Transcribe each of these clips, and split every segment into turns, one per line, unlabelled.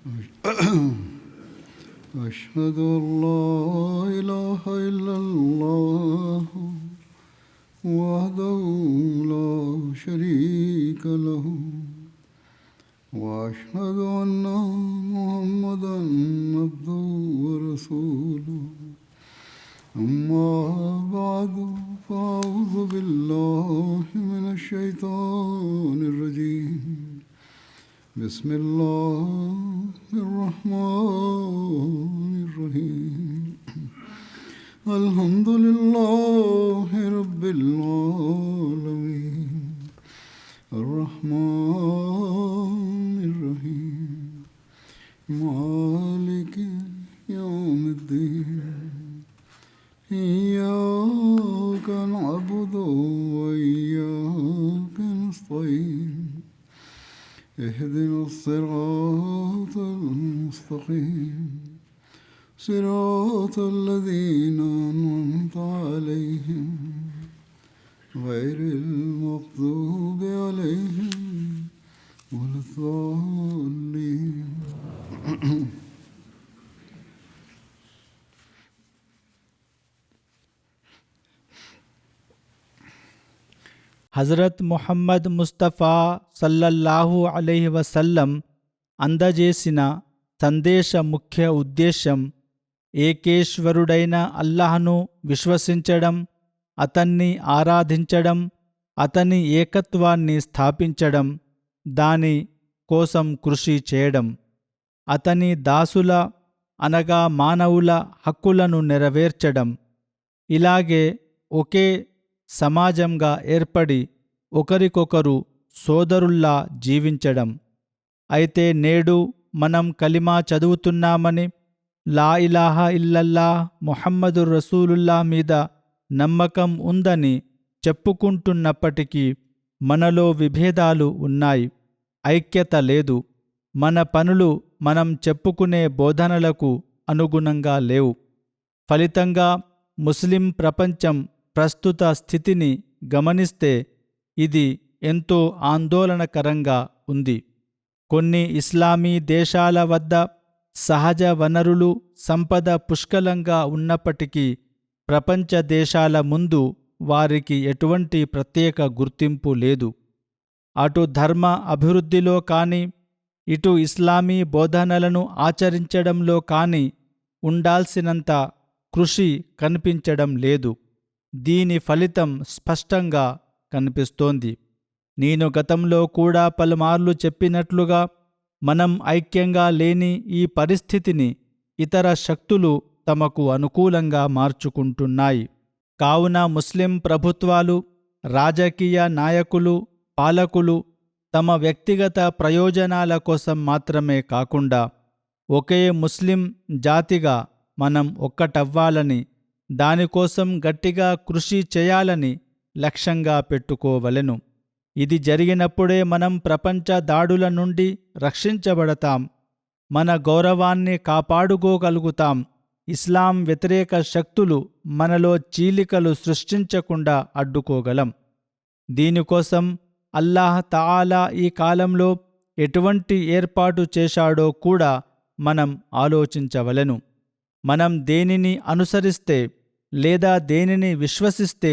أشهد أن لا إله إلا الله وحده لا شريك له وأشهد أن محمدا عبده ورسوله أما بعد فأعوذ بالله من الشيطان الرجيم بسم الله الرحمن الرحيم الحمد لله رب العالمين الرحمن الرحيم مالك يوم الدين إياك نعبد وإياك نستعين اهدنا الصراط المستقيم صراط الذين أنعمت عليهم غير المغضوب عليهم ولا الضالين.
హజరత్ ముహమ్మద్ ముస్తఫా సల్లల్లాహు అలైహి వసల్లం అందజేసిన సందేశ ముఖ్య ఉద్దేశం ఏకేశ్వరుడైన అల్లాహ్ను విశ్వసించడం, అతన్ని ఆరాధించడం, అతని ఏకత్వాన్ని స్థాపించడం, దాని కోసం కృషి చేయడం, అతని దాసుల అనగా మానవుల హక్కులను నెరవేర్చడం, ఇలాగే ఒకే సమాజంగా ఏర్పడి ఒకరికొకరు సోదరుల్లా జీవించడం. అయితే నేడు మనం కలిమా చదువుతున్నామని, లా ఇలాహా ఇల్లల్లా ముహమ్మదుర్ రసూలుల్లా మీద నమ్మకం ఉందని చెప్పుకుంటున్నప్పటికీ మనలో విభేదాలు ఉన్నాయి, ఐక్యత లేదు. మన పనులు మనం చెప్పుకునే బోధనలకు అనుగుణంగా లేవు. ఫలితంగా ముస్లిం ప్రపంచం ప్రస్తుత స్థితిని గమనిస్తే ఇది ఎంతో ఆందోళనకరంగా ఉంది. కొన్ని ఇస్లామీ దేశాల వద్ద సహజ వనరులు, సంపద పుష్కలంగా ఉన్నప్పటికీ ప్రపంచ దేశాల ముందు వారికి ఎటువంటి ప్రత్యేక గుర్తింపు లేదు. అటు ధర్మ అభివృద్ధిలో కానీ, ఇటు ఇస్లామీ బోధనలను ఆచరించడంలో కానీ ఉండాల్సినంత కృషి కనిపించడం లేదు. దీని ఫలితం స్పష్టంగా కనిపిస్తోంది. నేను గతంలో కూడా పలుమార్లు చెప్పినట్లుగా మనం ఐక్యంగా లేని ఈ పరిస్థితిని ఇతర శక్తులు తమకు అనుకూలంగా మార్చుకుంటున్నాయి. కావున ముస్లిం ప్రభుత్వాలు, రాజకీయ నాయకులు, పాలకులు తమ వ్యక్తిగత ప్రయోజనాల కోసం మాత్రమే కాకుండా ఒకే ముస్లిం జాతిగా మనం ఒక్కటవ్వాలని, దానికోసం గట్టిగా కృషి చేయాలని లక్ష్యంగా పెట్టుకోవలెను. ఇది జరిగినప్పుడే మనం ప్రపంచ దాడుల నుండి రక్షించబడతాం, మన గౌరవాన్ని కాపాడుకోగలుగుతాం, ఇస్లాం వ్యతిరేక శక్తులు మనలో చీలికలు సృష్టించకుండా అడ్డుకోగలం. దీనికోసం అల్లాహ్ తఆలా ఈ కాలంలో ఎటువంటి ఏర్పాటు చేశాడో కూడా మనం ఆలోచించవలెను. మనం దేనిని అనుసరిస్తే లేదా దేనిని విశ్వసిస్తే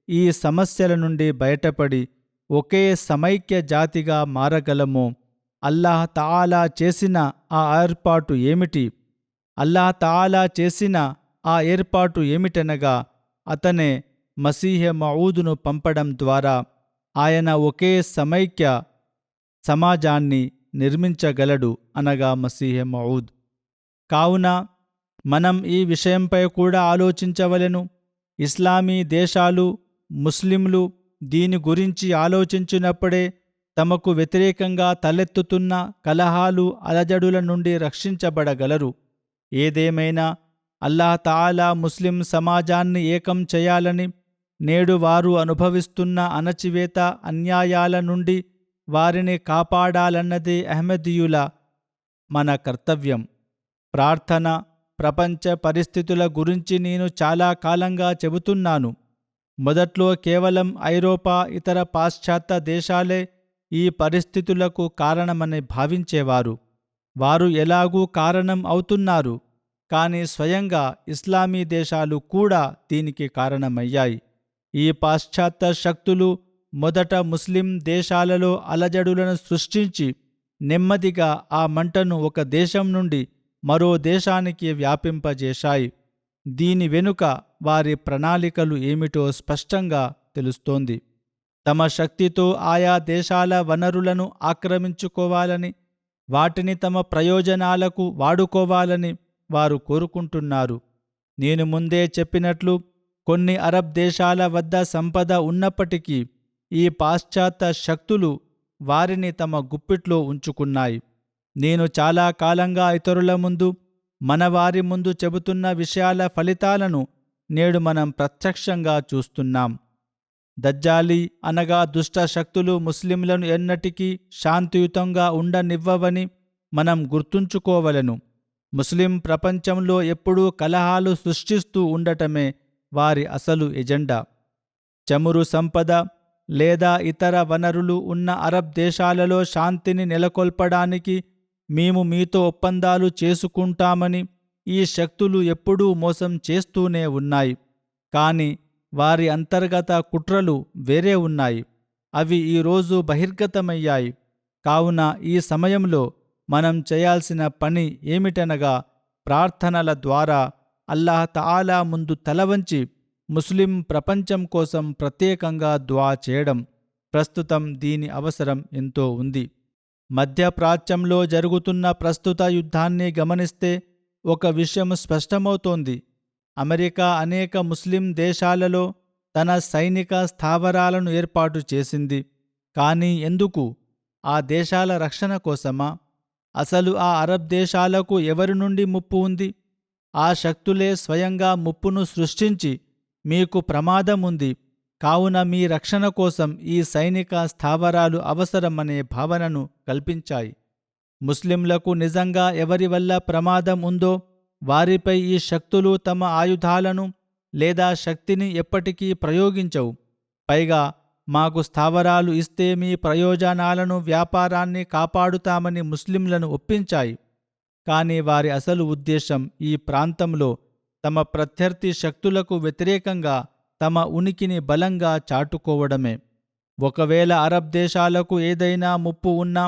ఈ సమస్యల నుండి బయటపడి ఒకే సమైక్య జాతిగా మారగలమో, అల్లాహ్ తఆలా చేసిన ఆ ఏర్పాటు ఏమిటి? అల్లాహ్ తఆలా చేసిన ఆ ఏర్పాటు ఏమిటనగా అతనే మసీహె మఊదును పంపడం ద్వారా ఆయన ఒకే సమైక్య సమాజాన్ని నిర్మించగలడు, అనగా మసీహె మఊద్. కావున మనం ఈ విషయంపై కూడా ఆలోచించవలెను. ఇస్లామీ దేశాలు, ముస్లింలు దీని గురించి ఆలోచించినప్పుడే తమకు వ్యతిరేకంగా తలెత్తుతున్న కలహాలు, అలజడుల నుండి రక్షించబడగలరు. ఏదేమైనా అల్లాహ్ తఆలా ముస్లిం సమాజాన్ని ఏకం చేయాలని, నేడు వారు అనుభవిస్తున్న అణచివేత, అన్యాయాల నుండి వారిని కాపాడాలన్నదే అహ్మదీయుల మన కర్తవ్యం. ప్రార్థన, ప్రపంచ పరిస్థితుల గురించి నేను చాలా కాలంగా చెబుతున్నాను. మొదట్లో కేవలం ఐరోపా, ఇతర పాశ్చాత్య దేశాలే ఈ పరిస్థితులకు కారణమని భావించేవారు. వారు ఎలాగూ కారణం అవుతున్నారు, కానీ స్వయంగా ఇస్లామీ దేశాలు కూడా దీనికి కారణమయ్యాయి. ఈ పాశ్చాత్య శక్తులు మొదట ముస్లిం దేశాలలో అలజడులను సృష్టించి నెమ్మదిగా ఆ మంటను ఒక దేశం నుండి మరో దేశానికి వ్యాపింపజేశాయి. దీని వెనుక వారి ప్రణాళికలు ఏమిటో స్పష్టంగా తెలుస్తోంది. తమ శక్తితో ఆయా దేశాల వనరులను ఆక్రమించుకోవాలని, వాటిని తమ ప్రయోజనాలకు వాడుకోవాలని వారు కోరుకుంటున్నారు. నేను ముందే చెప్పినట్లు కొన్ని అరబ్ దేశాల వద్ద సంపద ఉన్నప్పటికీ ఈ పాశ్చాత్య శక్తులు వారిని తమ గుప్పిట్లో ఉంచుకున్నాయి. నేను చాలా కాలంగా ఇతరుల ముందు, మన వారి ముందు చెబుతున్న విషయాల ఫలితాలను నేడు మనం ప్రత్యక్షంగా చూస్తున్నాం. దజ్జాలీ అనగా దుష్ట శక్తులు ముస్లింలను ఎన్నటికీ శాంతియుతంగా ఉండనివ్వవని మనం గుర్తుంచుకోవలెను. ముస్లిం ప్రపంచంలో ఎప్పుడూ కలహాలు సృష్టిస్తూ ఉండటమే వారి అసలు ఎజెండా. చమురు సంపద లేదా ఇతర వనరులు ఉన్న అరబ్ దేశాలలో శాంతిని నెలకొల్పడానికి మేము మీతో ఒప్పందాలు చేసుకుంటామని ఈ శక్తులు ఎప్పుడూ మోసం చేస్తూనే ఉన్నాయి. కానీ వారి అంతర్గత కుట్రలు వేరే ఉన్నాయి. అవి ఈరోజు బహిర్గతమయ్యాయి. కావున ఈ సమయంలో మనం చేయాల్సిన పని ఏమిటనగా ప్రార్థనల ద్వారా అల్లాహ్ తఆలా ముందు తలవంచి ముస్లిం ప్రపంచం కోసం ప్రత్యేకంగా దుఆ చేయడం. ప్రస్తుతం దీని అవసరం ఎంతో ఉంది. మధ్యప్రాచ్యంలో జరుగుతున్న ప్రస్తుత యుద్ధాన్ని గమనిస్తే ఒక విషయం స్పష్టమవుతోంది. అమెరికా అనేక ముస్లిం దేశాలలో తన సైనిక స్థావరాలను ఏర్పాటు చేసింది. కానీ ఎందుకు? ఆ దేశాల రక్షణ కోసమా? అసలు ఆ అరబ్ దేశాలకు ఎవరి నుండి ముప్పు ఉంది? ఆ శక్తులే స్వయంగా ముప్పును సృష్టించి మీకు ప్రమాదం ఉంది, కావున మీ రక్షణ కోసం ఈ సైనిక స్థావరాలు అవసరమనే భావనను కల్పించాయి. ముస్లింలకు నిజంగా ఎవరి వల్ల ప్రమాదం ఉందో వారిపై ఈ శక్తులు తమ ఆయుధాలను లేదా శక్తిని ఎప్పటికీ ప్రయోగించవు. పైగా మాకు స్థావరాలు ఇస్తే మీ ప్రయోజనాలను, వ్యాపారాన్ని కాపాడుతామని ముస్లింలను ఒప్పించాయి. కానీ వారి అసలు ఉద్దేశం ఈ ప్రాంతంలో తమ ప్రత్యర్థి శక్తులకు వ్యతిరేకంగా తమ ఉనికిని బలంగా చాటుకోవడమే. ఒకవేళ అరబ్ దేశాలకు ఏదైనా ముప్పు ఉన్నా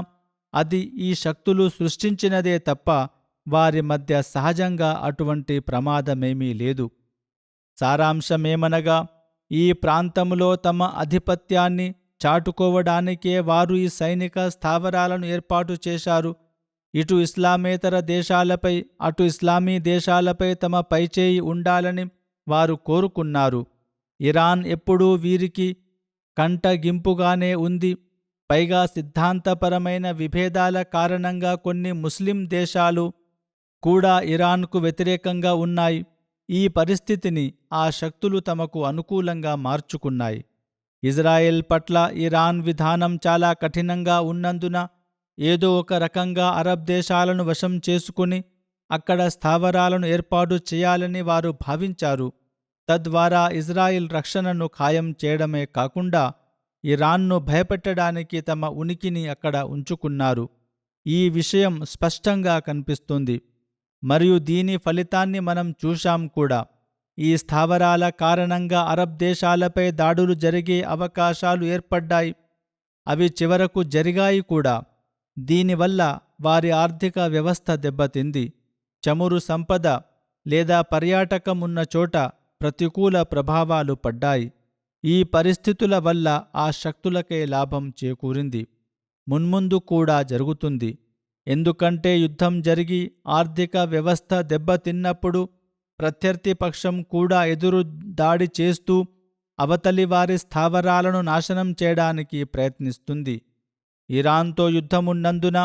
అది ఈ శక్తులు సృష్టించినదే తప్ప వారి మధ్య సహజంగా అటువంటి ప్రమాదమేమీ లేదు. సారాంశమేమనగా ఈ ప్రాంతంలో తమ ఆధిపత్యాన్ని చాటుకోవడానికే వారు ఈ సైనిక స్థావరాలను ఏర్పాటు చేశారు. ఇటు ఇస్లామేతర దేశాలపై, అటు ఇస్లామీ దేశాలపై తమ పైచేయి ఉండాలని వారు కోరుకున్నారు. ఇరాన్ ఎప్పుడూ వీరికి కంటగింపుగానే ఉంది. పైగా సిద్ధాంతపరమైన విభేదాల కారణంగా కొన్ని ముస్లిం దేశాలు కూడా ఇరాన్కు వ్యతిరేకంగా ఉన్నాయి. ఈ పరిస్థితిని ఆ శక్తులు తమకు అనుకూలంగా మార్చుకున్నాయి. ఇజ్రాయెల్ పట్ల ఇరాన్ విధానం చాలా కఠినంగా ఉన్నందున ఏదో ఒక రకంగా అరబ్ దేశాలను వశం చేసుకుని అక్కడ స్థావరాలను ఏర్పాటు చేయాలని వారు భావించారు. తద్వారా ఇజ్రాయిల్ రక్షణను ఖాయం చేయడమే కాకుండా ఇరాన్ను భయపెట్టడానికి తమ ఉనికిని అక్కడ ఉంచుకున్నారు. ఈ విషయం స్పష్టంగా కనిపిస్తుంది. మరియు దీని ఫలితాన్ని మనం చూశాం కూడా. ఈ స్థావరాల కారణంగా అరబ్ దేశాలపై దాడులు జరిగే అవకాశాలు ఏర్పడ్డాయి. అవి చివరకు జరిగాయి కూడా. దీనివల్ల వారి ఆర్థిక వ్యవస్థ దెబ్బతింది. చమురు సంపద లేదా పర్యాటకం ఉన్న చోట ప్రతికూల ప్రభావాలు పడ్డాయి. ఈ పరిస్థితుల వల్ల ఆ శక్తులకే లాభం చేకూరింది. మున్ముందు కూడా జరుగుతుంది. ఎందుకంటే యుద్ధం జరిగి ఆర్థిక వ్యవస్థ దెబ్బతిన్నప్పుడు ప్రత్యర్థి పక్షం కూడా ఎదురు దాడి చేస్తూ అవతలి వారి స్థావరాలను నాశనం చేయడానికి ప్రయత్నిస్తుంది. ఇరాన్తో యుద్ధమున్నందున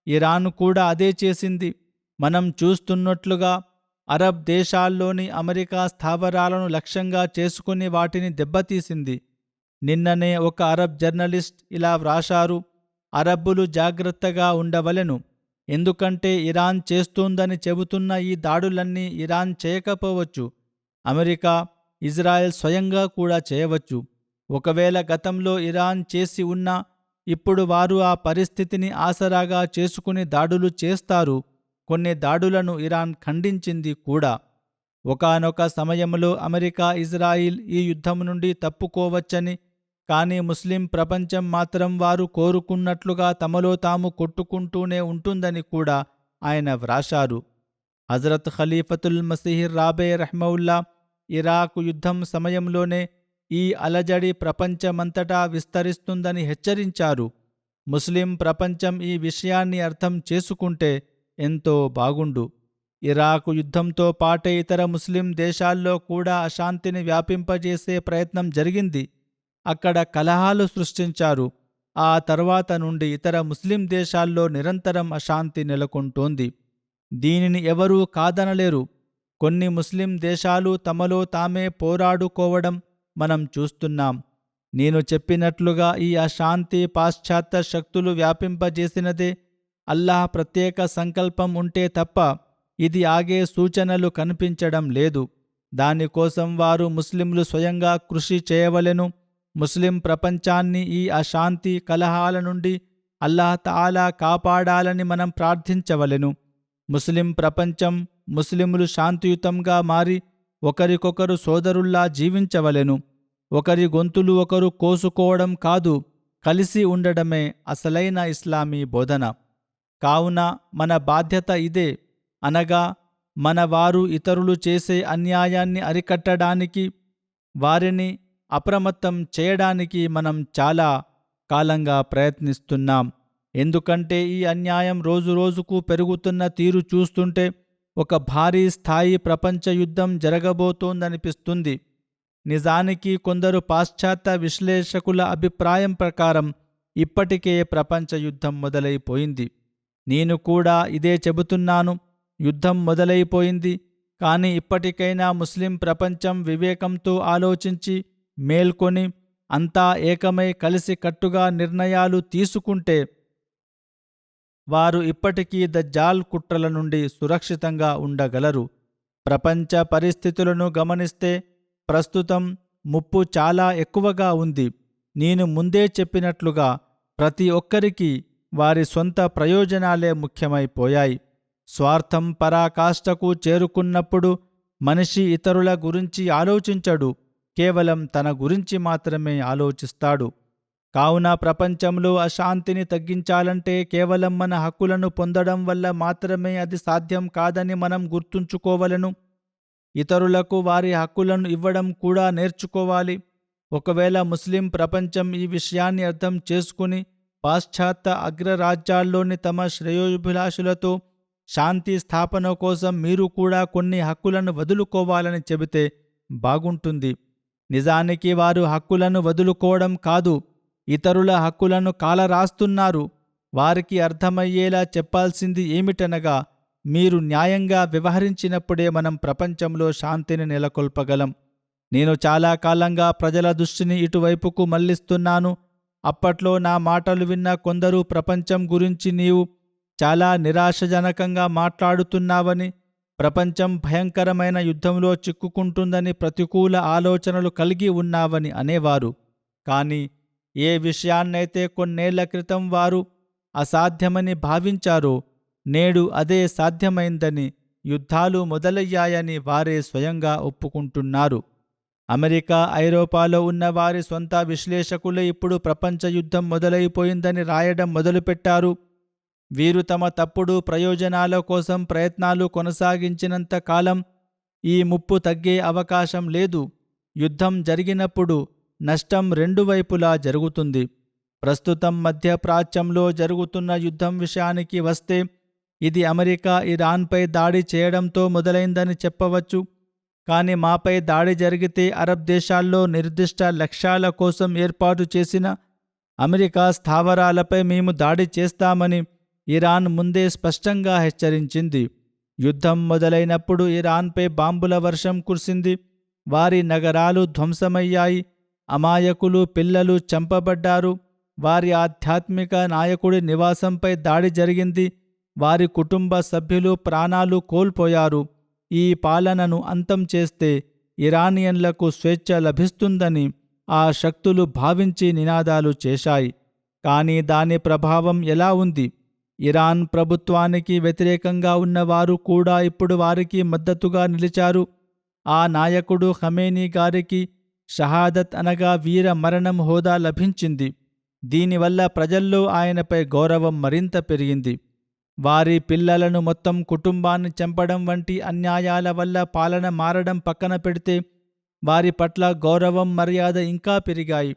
ఇరాన్ కూడా అదే చేసింది. మనం చూస్తున్నట్లుగా అరబ్ దేశాల్లోని అమెరికా స్థావరాలను లక్ష్యంగా చేసుకుని వాటిని దెబ్బతీసింది. నిన్ననే ఒక అరబ్ జర్నలిస్ట్ ఇలా వ్రాశారు: అరబ్బులు జాగ్రత్తగా ఉండవలెను, ఎందుకంటే ఇరాన్ చేస్తోందని చెబుతున్న ఈ దాడులన్నీ ఇరాన్ చేయకపోవచ్చు. అమెరికా, ఇజ్రాయెల్ స్వయంగా కూడా చేయవచ్చు. ఒకవేళ గతంలో ఇరాన్ చేసి ఉన్నా ఇప్పుడు వారు ఆ పరిస్థితిని ఆసరాగా చేసుకుని దాడులు చేస్తారు. కొన్ని దాడులను ఇరాన్ ఖండించింది కూడా. ఒకానొక సమయంలో అమెరికా, ఇజ్రాయిల్ ఈ యుద్ధం నుండి తప్పుకోవచ్చని, కానీ ముస్లిం ప్రపంచం మాత్రం వారు కోరుకున్నట్లుగా తమలో తాము కొట్టుకుంటూనే ఉంటుందని కూడా ఆయన వ్రాశారు. హజరత్ ఖలీఫతుల్ మసీహ్ రాబే రహ్మవుల్లా ఇరాక్ యుద్ధం సమయంలోనే ఈ అలజడి ప్రపంచమంతటా విస్తరిస్తుందని హెచ్చరించారు. ముస్లిం ప్రపంచం ఈ విషయాన్ని అర్థం చేసుకుంటే ఎంతో బాగుండు. ఇరాకు యుద్ధంతో పాటే ఇతర ముస్లిం దేశాల్లో కూడా అశాంతిని వ్యాపింపజేసే ప్రయత్నం జరిగింది. అక్కడ కలహాలు సృష్టించారు. ఆ తర్వాత నుండి ఇతర ముస్లిం దేశాల్లో నిరంతరం అశాంతి నెలకొంటోంది. దీనిని ఎవరూ కాదనలేరు. కొన్ని ముస్లిం దేశాలు తమలో తామే పోరాడుకోవడం మనం చూస్తున్నాం. నేను చెప్పినట్లుగా ఈ అశాంతి పాశ్చాత్య శక్తులు వ్యాపింపజేసినదే. అల్లాహ్ ప్రత్యేక సంకల్పం ఉంటే తప్ప ఇది ఆగే సూచనలు కనిపించడం లేదు. దానికోసం వారు ముస్లింలు స్వయంగా కృషి చేయవలెను. ముస్లిం ప్రపంచాన్ని ఈ అశాంతి కలహాల నుండి అల్లాహ్ తాలా కాపాడాలని మనం ప్రార్థించవలెను. ముస్లిం ప్రపంచం, ముస్లింలు శాంతియుతంగా మారి ఒకరికొకరు సోదరుల్లా జీవించవలెను. ఒకరి గొంతులు ఒకరు కోసుకోవడం కాదు, కలిసి ఉండడమే అసలైన ఇస్లామీ బోధన. కావున మన బాధ్యత ఇదే. అనగా మన వారు ఇతరులు చేసే అన్యాయాన్ని అరికట్టడానికి, వారిని అప్రమత్తం చేయడానికి మనం చాలా కాలంగా ప్రయత్నిస్తున్నాం. ఎందుకంటే ఈ అన్యాయం రోజురోజుకు పెరుగుతున్న తీరు చూస్తుంటే ఒక భారీ స్థాయి ప్రపంచ యుద్ధం జరగబోతోందనిపిస్తుంది. నిజానికి కొందరు పాశ్చాత్య విశ్లేషకుల అభిప్రాయం ప్రకారం ఇప్పటికే ప్రపంచ యుద్ధం మొదలైపోయింది. నేను కూడా ఇదే చెబుతున్నాను. యుద్ధం మొదలైపోయింది. కానీ ఇప్పటికైనా ముస్లిం ప్రపంచం వివేకంతో ఆలోచించి మేల్కొని అంతా ఏకమై కలిసికట్టుగా నిర్ణయాలు తీసుకుంటే వారు ఇప్పటికీ దజ్జాల్ కుట్రల నుండి సురక్షితంగా ఉండగలరు. ప్రపంచ పరిస్థితులను గమనిస్తే ప్రస్తుతం ముప్పు చాలా ఎక్కువగా ఉంది. నేను ముందే చెప్పినట్లుగా ప్రతి ఒక్కరికి వారి సొంత ప్రయోజనాలే ముఖ్యమైపోయాయి. స్వార్థం పరాకాష్ఠకు చేరుకున్నప్పుడు మనిషి ఇతరుల గురించి ఆలోచించడు, కేవలం తన గురించి మాత్రమే ఆలోచిస్తాడు. కావున ప్రపంచంలో అశాంతిని తగ్గించాలంటే కేవలం మన హక్కులను పొందడం వల్ల మాత్రమే అది సాధ్యం కాదని మనం గుర్తుంచుకోవలెను. ఇతరులకు వారి హక్కులను ఇవ్వడం కూడా నేర్చుకోవాలి. ఒకవేళ ముస్లిం ప్రపంచం ఈ విషయాన్ని అర్థం చేసుకుని పాశ్చాత్య అగ్రరాజ్యాల్లోని తమ శ్రేయోభిలాషులతో శాంతి స్థాపన కోసం మీరు కూడా కొన్ని హక్కులను వదులుకోవాలని చెబితే బాగుంటుంది. నిజానికి వారు హక్కులను వదులుకోవడం కాదు, ఇతరుల హక్కులను కాలరాస్తున్నారు. వారికి అర్థమయ్యేలా చెప్పాల్సింది ఏమిటనగా, మీరు న్యాయంగా వ్యవహరించినప్పుడే మనం ప్రపంచంలో శాంతిని నెలకొల్పగలం. నేను చాలా కాలంగా ప్రజల దృష్టిని ఇటువైపుకు మళ్లిస్తున్నాను. అప్పట్లో నా మాటలు విన్న కొందరు ప్రపంచం గురించి నీవు చాలా నిరాశజనకంగా మాట్లాడుతున్నావని, ప్రపంచం భయంకరమైన యుద్ధంలో చిక్కుకుంటుందని ప్రతికూల ఆలోచనలు కలిగి ఉన్నావని అనేవారు. కానీ ఏ విషయాన్నైతే కొన్నేళ్ల క్రితం వారు అసాధ్యమని భావించారో నేడు అదే సాధ్యమైందని, యుద్ధాలు మొదలయ్యాయని వారే స్వయంగా ఒప్పుకుంటున్నారు. అమెరికా, ఐరోపాలో ఉన్న వారి సొంత విశ్లేషకులే ఇప్పుడు ప్రపంచ యుద్ధం మొదలైపోయిందని రాయడం మొదలుపెట్టారు. వీరు తమ తప్పుడు ప్రయోజనాల కోసం ప్రయత్నాలు కొనసాగించినంత కాలం ఈ ముప్పు తగ్గే అవకాశం లేదు. యుద్ధం జరిగినప్పుడు నష్టం రెండు వైపులా జరుగుతుంది. ప్రస్తుతం మధ్యప్రాచ్యంలో జరుగుతున్న యుద్ధం విషయానికి వస్తే ఇది అమెరికా ఇరాన్పై దాడి చేయడంతో మొదలైందని చెప్పవచ్చు. కానీ మాపై దాడి జరిగితే అరబ్ దేశాల్లో నిర్దిష్ట లక్ష్యాల కోసం ఏర్పాటు చేసిన అమెరికా స్థావరాలపై మేము దాడి చేస్తామని ఇరాన్ ముందే స్పష్టంగా హెచ్చరించింది. యుద్ధం మొదలైనప్పుడు ఇరాన్పై బాంబుల వర్షం కురిసింది. వారి నగరాలు ధ్వంసమయ్యాయి. అమాయకులు, పిల్లలు చంపబడ్డారు. వారి ఆధ్యాత్మిక నాయకుడి నివాసంపై దాడి జరిగింది. వారి కుటుంబ సభ్యులు ప్రాణాలు కోల్పోయారు. ఈ పాలనను అంతం చేస్తే ఇరానియన్లకు స్వేచ్ఛ లభిస్తుందని ఆ శక్తులు భావించి నినాదాలు చేశాయి. కానీ దాని ప్రభావం ఎలా ఉంది? ఇరాన్ ప్రభుత్వానికి వ్యతిరేకంగా ఉన్నవారు కూడా ఇప్పుడు వారికి మద్దతుగా నిలిచారు. ఆ నాయకుడు ఖమేనీ గారికి షహాదత్ అనగా వీర మరణం హోదా లభించింది. దీనివల్ల ప్రజల్లో ఆయనపై గౌరవం మరింత పెరిగింది. వారి పిల్లలను, మొత్తం కుటుంబాన్ని చంపడం వంటి అన్యాయాల వల్ల పాలన మారడం పక్కన పెడితే వారి పట్ల గౌరవం, మర్యాద ఇంకా పెరిగాయి.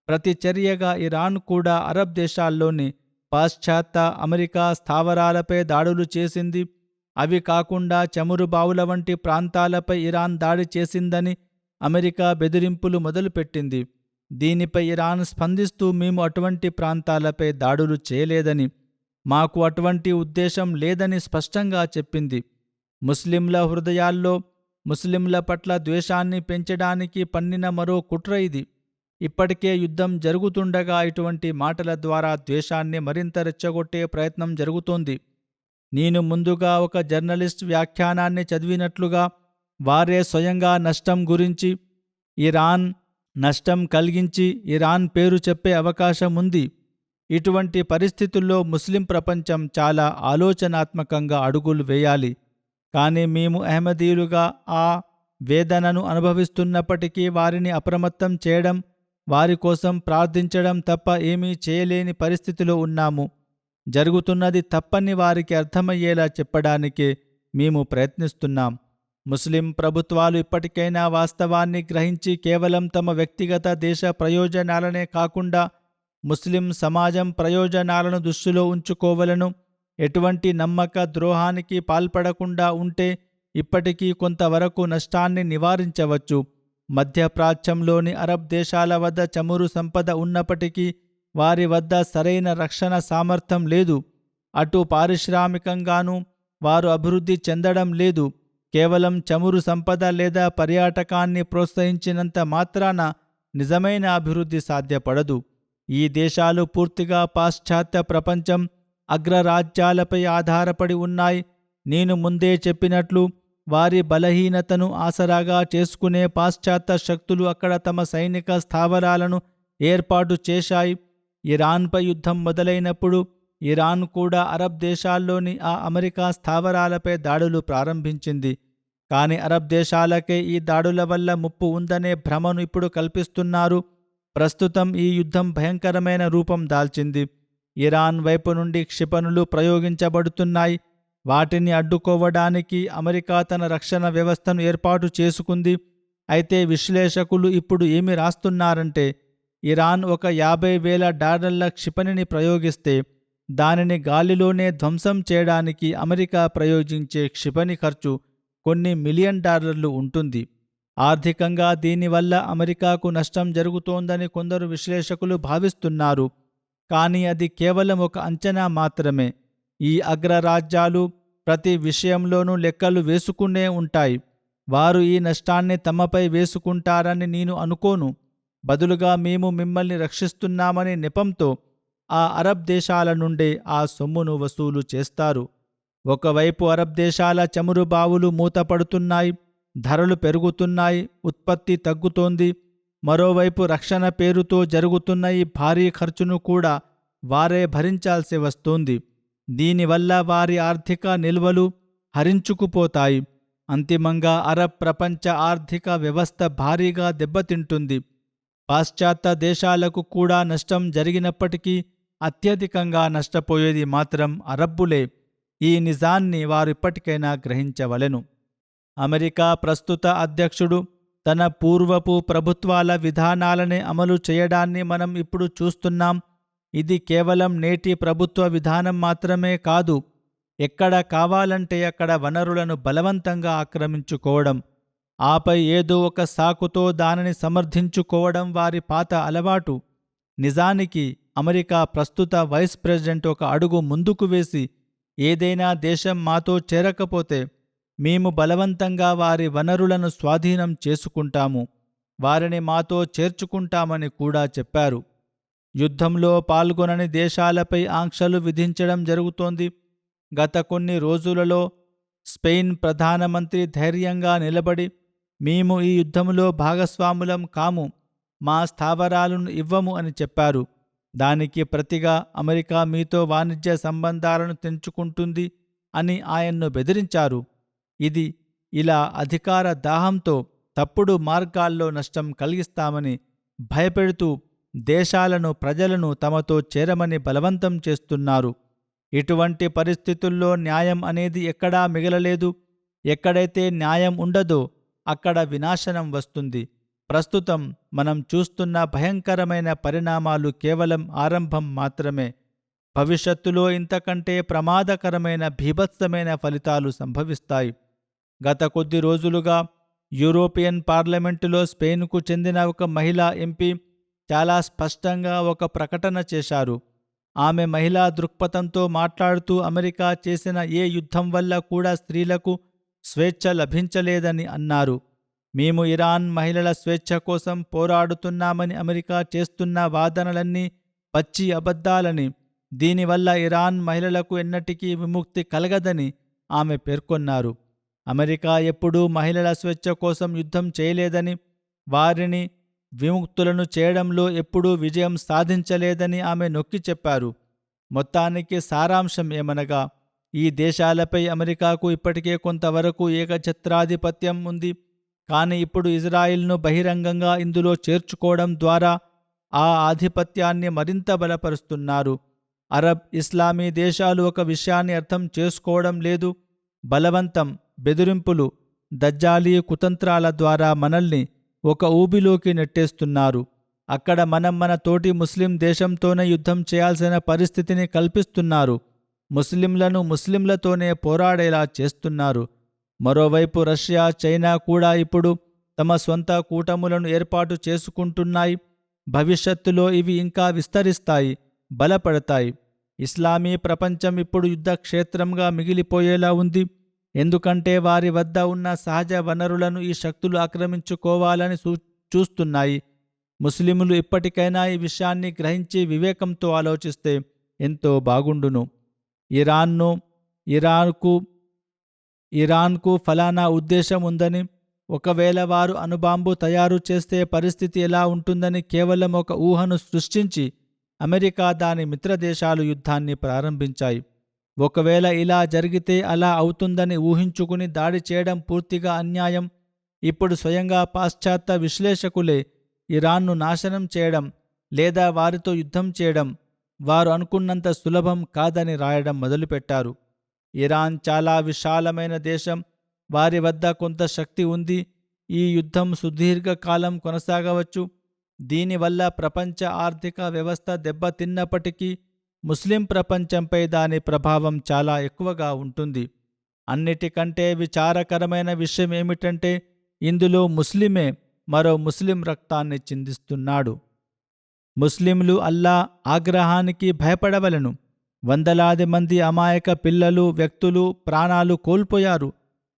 ప్రతి చర్యగా ఇరాన్ కూడా అరబ్ దేశాల్లోని పాశ్చాత్య, అమెరికా స్థావరాలపై దాడులు చేసింది. అవి కాకుండా చమురు బావుల వంటి ప్రాంతాలపై ఇరాన్ దాడి చేసిందని అమెరికా బెదిరింపులు మొదలుపెట్టింది. దీనిపై ఇరాన్ స్పందిస్తూ మేము అటువంటి ప్రాంతాలపై దాడులు చేయలేదని, మాకు అటువంటి ఉద్దేశం లేదని స్పష్టంగా చెప్పింది. ముస్లింల హృదయాల్లో ముస్లింల పట్ల ద్వేషాన్ని పెంచడానికి పన్నిన మరో కుట్ర ఇది. ఇప్పటికే యుద్ధం జరుగుతుండగా ఇటువంటి మాటల ద్వారా ద్వేషాన్ని మరింత రెచ్చగొట్టే ప్రయత్నం జరుగుతోంది. నేను ముందుగా ఒక జర్నలిస్ట్ వ్యాఖ్యానాన్ని చదివినట్లుగా వారే స్వయంగా నష్టం గురించి, ఇరాన్ నష్టం కలిగించి ఇరాన్ పేరు చెప్పే అవకాశం ఉంది. ఇటువంటి పరిస్థితుల్లో ముస్లిం ప్రపంచం చాలా ఆలోచనాత్మకంగా అడుగులు వేయాలి. కానీ మేము అహ్మదీయులుగా ఆ వేదనను అనుభవిస్తున్నప్పటికీ వారిని అప్రమత్తం చేయడం, వారి కోసం ప్రార్థించడం తప్ప ఏమీ చేయలేని పరిస్థితిలో ఉన్నాము. జరుగుతున్నది తప్పని వారికి అర్థమయ్యేలా చెప్పడానికే మేము ప్రయత్నిస్తున్నాం. ముస్లిం ప్రభుత్వాలు ఇప్పటికైనా వాస్తవాన్ని గ్రహించి కేవలం తమ వ్యక్తిగత దేశ ప్రయోజనాలనే కాకుండా ముస్లిం సమాజం ప్రయోజనాలను దృష్టిలో ఉంచుకోవలను. ఎటువంటి నమ్మక ద్రోహానికి పాల్పడకుండా ఉంటే ఇప్పటికీ కొంతవరకు నష్టాన్ని నివారించవచ్చు. మధ్యప్రాచ్యంలోని అరబ్ దేశాల వద్ద చమురు సంపద ఉన్నప్పటికీ వారి వద్ద సరైన రక్షణ సామర్థ్యం లేదు. అటు పారిశ్రామికంగానూ వారు అభివృద్ధి చెందడం లేదు. కేవలం చమురు సంపద లేదా పర్యాటకాన్ని ప్రోత్సహించినంత మాత్రాన నిజమైన అభివృద్ధి సాధ్యపడదు. ఈ దేశాలు పూర్తిగా పాశ్చాత్య ప్రపంచం అగ్రరాజ్యాలపై ఆధారపడి ఉన్నాయి. నేను ముందే చెప్పినట్లు వారి బలహీనతను ఆసరాగా చేసుకునే పాశ్చాత్య శక్తులు అక్కడ తమ సైనిక స్థావరాలను ఏర్పాటు చేశాయి. ఇరాన్పై యుద్ధం మొదలైనప్పుడు ఇరాన్ కూడా అరబ్ దేశాల్లోని ఆ అమెరికా స్థావరాలపై దాడులు ప్రారంభించింది. కానీ అరబ్ దేశాలకే ఈ దాడుల వల్ల ముప్పు ఉందనే భ్రమను ఇప్పుడు కల్పిస్తున్నారు. ప్రస్తుతం ఈ యుద్ధం భయంకరమైన రూపం దాల్చింది. ఇరాన్ వైపు నుండి క్షిపణులు ప్రయోగించబడుతున్నాయి. వాటిని అడ్డుకోవడానికి అమెరికా తన రక్షణ వ్యవస్థను ఏర్పాటు చేసుకుంది. అయితే విశ్లేషకులు ఇప్పుడు ఏమి రాస్తున్నారంటే, ఇరాన్ ఒక $50,000 క్షిపణిని ప్రయోగిస్తే దానిని గాలిలోనే ధ్వంసం చేయడానికి అమెరికా ప్రయోగించే క్షిపణి ఖర్చు కొన్ని $1 మిలియన్ ఉంటుంది. ఆర్థికంగా దీనివల్ల అమెరికాకు నష్టం జరుగుతోందని కొందరు విశ్లేషకులు భావిస్తున్నారు. కానీ అది కేవలం ఒక అంచనా మాత్రమే. ఈ అగ్రరాజ్యాలు ప్రతి విషయంలోనూ లెక్కలు వేసుకునే ఉంటాయి. వారు ఈ నష్టాన్ని తమపై వేసుకుంటారని నేను అనుకోను. బదులుగా మేము మిమ్మల్ని రక్షిస్తున్నామనే నెపంతో ఆ అరబ్ దేశాల నుండే ఆ సొమ్మును వసూలు చేస్తారు. ఒకవైపు అరబ్ దేశాల చమురు బావులు మూతపడుతున్నాయి, ధరలు పెరుగుతున్నాయి, ఉత్పత్తి తగ్గుతోంది. మరోవైపు రక్షణ పేరుతో జరుగుతున్న ఈ భారీ ఖర్చును కూడా వారే భరించాల్సి వస్తోంది. దీనివల్ల వారి ఆర్థిక నిల్వలు హరించుకుపోతాయి. అంతిమంగా అరబ్ ప్రపంచ ఆర్థిక వ్యవస్థ భారీగా దెబ్బతింటుంది. పాశ్చాత్య దేశాలకు కూడా నష్టం జరిగినప్పటికీ అత్యధికంగా నష్టపోయేది మాత్రం అరబ్బులే. ఈ నిజాన్ని వారు ఇప్పటికైనా గ్రహించవలెను. అమెరికా ప్రస్తుత అధ్యక్షుడు తన పూర్వపు ప్రభుత్వాల విధానాలనే అమలు చేయడాన్ని మనం ఇప్పుడు చూస్తున్నాం. ఇది కేవలం నేటి ప్రభుత్వ విధానం మాత్రమే కాదు. ఎక్కడ కావాలంటే అక్కడ వనరులను బలవంతంగా ఆక్రమించుకోవడం, ఆపై ఏదో ఒక సాకుతో దానిని సమర్థించుకోవడం వారి పాత అలవాటు. నిజానికి అమెరికా ప్రస్తుత వైస్ ప్రెసిడెంట్ ఒక అడుగు ముందుకు వేసి, ఏదైనా దేశం మాతో చేరకపోతే మేము బలవంతంగా వారి వనరులను స్వాధీనం చేసుకుంటాము, వారిని మాతో చేర్చుకుంటామని కూడా చెప్పారు. యుద్ధంలో పాల్గొనని దేశాలపై ఆంక్షలు విధించడం జరుగుతోంది. గత కొన్ని రోజులలో స్పెయిన్ ప్రధానమంత్రి ధైర్యంగా నిలబడి, మేము ఈ యుద్ధంలో భాగస్వాములం కాము, మా స్థావరాలను ఇవ్వము అని చెప్పారు. దానికి ప్రతిగా అమెరికా మీతో వాణిజ్య సంబంధాలను తెంచుకుంటుంది అని ఆయన్ను బెదిరించారు. ఇది ఇలా అధికార దాహంతో తప్పుడు మార్గాల్లో నష్టం కలిగిస్తామని భయపెడుతూ దేశాలను ప్రజలను తమతో చేరమని బలవంతం చేస్తున్నారు. ఇటువంటి పరిస్థితుల్లో న్యాయం అనేది ఎక్కడా మిగలలేదు. ఎక్కడైతే న్యాయం ఉండదో అక్కడ వినాశనం వస్తుంది. ప్రస్తుతం మనం చూస్తున్న భయంకరమైన పరిణామాలు కేవలం ఆరంభం మాత్రమే. భవిష్యత్తులో ఇంతకంటే ప్రమాదకరమైన భీభత్సమైన ఫలితాలు సంభవిస్తాయి. గత కొద్ది రోజులుగా యూరోపియన్ పార్లమెంటులో స్పెయిన్కు చెందిన ఒక మహిళా ఎంపీ చాలా స్పష్టంగా ఒక ప్రకటన చేశారు. ఆమె మహిళా దృక్పథంతో మాట్లాడుతూ అమెరికా చేసిన ఏ యుద్ధం వల్ల కూడా స్త్రీలకు స్వేచ్ఛ లభించలేదని అన్నారు. మేము ఇరాన్ మహిళల స్వేచ్ఛ కోసం పోరాడుతున్నామని అమెరికా చేస్తున్న వాదనలన్నీ పచ్చి అబద్ధాలని, దీనివల్ల ఇరాన్ మహిళలకు ఎన్నటికీ విముక్తి కలగదని ఆమె పేర్కొన్నారు. అమెరికా ఎప్పుడూ మహిళల స్వేచ్ఛ కోసం యుద్ధం చేయలేదని, వారిని విముక్తులను చేయడంలో ఎప్పుడూ విజయం సాధించలేదని ఆమె నొక్కి చెప్పారు. మొత్తానికి సారాంశం ఏమనగా, ఈ దేశాలపై అమెరికాకు ఇప్పటికే కొంతవరకు ఏకఛత్రాధిపత్యం ఉంది. కానీ ఇప్పుడు ఇజ్రాయిల్ను బహిరంగంగా ఇందులో చేర్చుకోవడం ద్వారా ఆ ఆధిపత్యాన్ని మరింత బలపరుస్తున్నారు. అరబ్ ఇస్లామీ దేశాలు ఒక విషయాన్ని అర్థం చేసుకోవడం లేదు. బలవంతం, బెదిరింపులు, దజ్జాలీ కుతంత్రాల ద్వారా మనల్ని ఒక ఊబిలోకి నెట్టేస్తున్నారు. అక్కడ మనం మన తోటి ముస్లిం దేశంతోనే యుద్ధం చేయాల్సిన పరిస్థితిని కల్పిస్తున్నారు. ముస్లింలను ముస్లింలతోనే పోరాడేలా చేస్తున్నారు. మరోవైపు రష్యా, చైనా కూడా ఇప్పుడు తమ స్వంత కూటములను ఏర్పాటు చేసుకుంటున్నాయి. భవిష్యత్తులో ఇవి ఇంకా విస్తరిస్తాయి, బలపడతాయి. ఇస్లామీ ప్రపంచం ఇప్పుడు యుద్ధక్షేత్రంగా మిగిలిపోయేలా ఉంది. ఎందుకంటే వారి వద్ద ఉన్న సహజ వనరులను ఈ శక్తులు ఆక్రమించుకోవాలని చూస్తున్నాయి. ముస్లిములు ఇప్పటికైనా ఈ విషయాన్ని గ్రహించి వివేకంతో ఆలోచిస్తే ఎంతో బాగుండును. ఇరాన్కు ఫలానా ఉద్దేశం ఉందని, ఒకవేళ వారు అణుబాంబు తయారు చేస్తే పరిస్థితి ఎలా ఉంటుందని కేవలం ఒక ఊహను సృష్టించి అమెరికా, దాని మిత్రదేశాలు యుద్ధాన్ని ప్రారంభించాయి. ఒకవేళ ఇలా జరిగితే అలా అవుతుందని ఊహించుకుని దాడి చేయడం పూర్తిగా అన్యాయం. ఇప్పుడు స్వయంగా పాశ్చాత్య విశ్లేషకులే ఇరాన్ను నాశనం చేయడం లేదా వారితో యుద్ధం చేయడం వారు అనుకున్నంత సులభం కాదని రాయడం మొదలుపెట్టారు. ఇరాన్ చాలా విశాలమైన దేశం. వారి వద్ద కొంత శక్తి ఉంది. ఈ యుద్ధం సుదీర్ఘకాలం కొనసాగవచ్చు. దీనివల్ల ప్రపంచ ఆర్థిక వ్యవస్థ దెబ్బతిన్నప్పటికీ ముస్లిం ప్రపంచంపై దాని ప్రభావం చాలా ఎక్కువగా ఉంటుంది. అన్నిటికంటే విచారకరమైన విషయం ఏమిటంటే, ఇందులో ముస్లిమే మరో ముస్లిం రక్తాన్ని చిందిస్తున్నాడు. ముస్లింలు అల్లా ఆగ్రహానికి భయపడవలెను. వందలాది మంది అమాయక పిల్లలు, వ్యక్తులు ప్రాణాలు కోల్పోయారు.